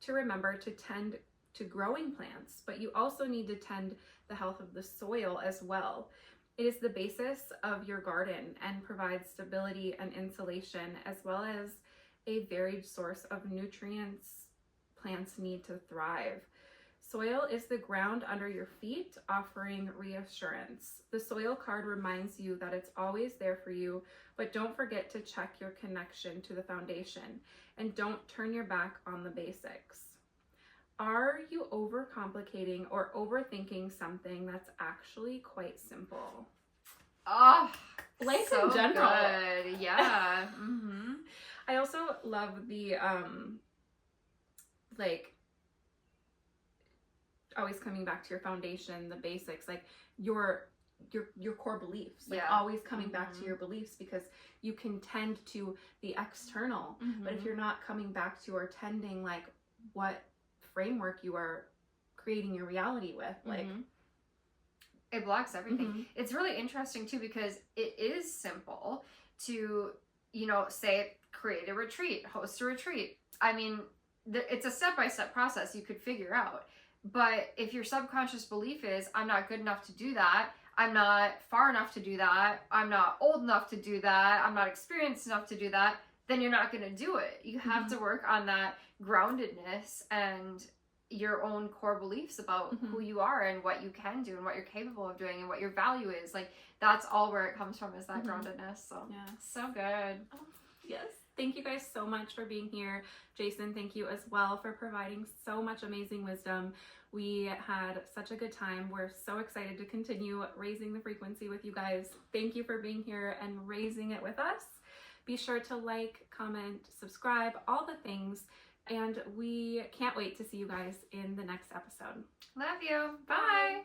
to remember to tend to growing plants, but you also need to tend the health of the soil as well. It is the basis of your garden and provides stability and insulation, as well as a varied source of nutrients plants need to thrive. Soil is the ground under your feet, offering reassurance. The soil card reminds you that it's always there for you, but don't forget to check your connection to the foundation, and don't turn your back on the basics. Are you overcomplicating or overthinking something that's actually quite simple? Oh, Life so in general. good. Yeah. Mm-hmm. I also love the like always coming back to your foundation, the basics, like your core beliefs, like always coming back to your beliefs, because you can tend to the external, but if you're not coming back to or tending like what framework you are creating your reality with, like it blocks everything. It's really interesting too, because it is simple to, say create a retreat, host a retreat. I mean, it's a step-by-step process you could figure out. But if your subconscious belief is, I'm not good enough to do that, I'm not far enough to do that, I'm not old enough to do that, I'm not experienced enough to do that, then you're not going to do it. You have to work on that groundedness and your own core beliefs about who you are and what you can do and what you're capable of doing and what your value is. Like, that's all where it comes from, is that groundedness. So, so good. Oh, yes. Thank you guys so much for being here. Jason, thank you as well for providing so much amazing wisdom. We had such a good time. We're so excited to continue raising the frequency with you guys. Thank you for being here and raising it with us. Be sure to like, comment, subscribe, all the things. And we can't wait to see you guys in the next episode. Love you. Bye.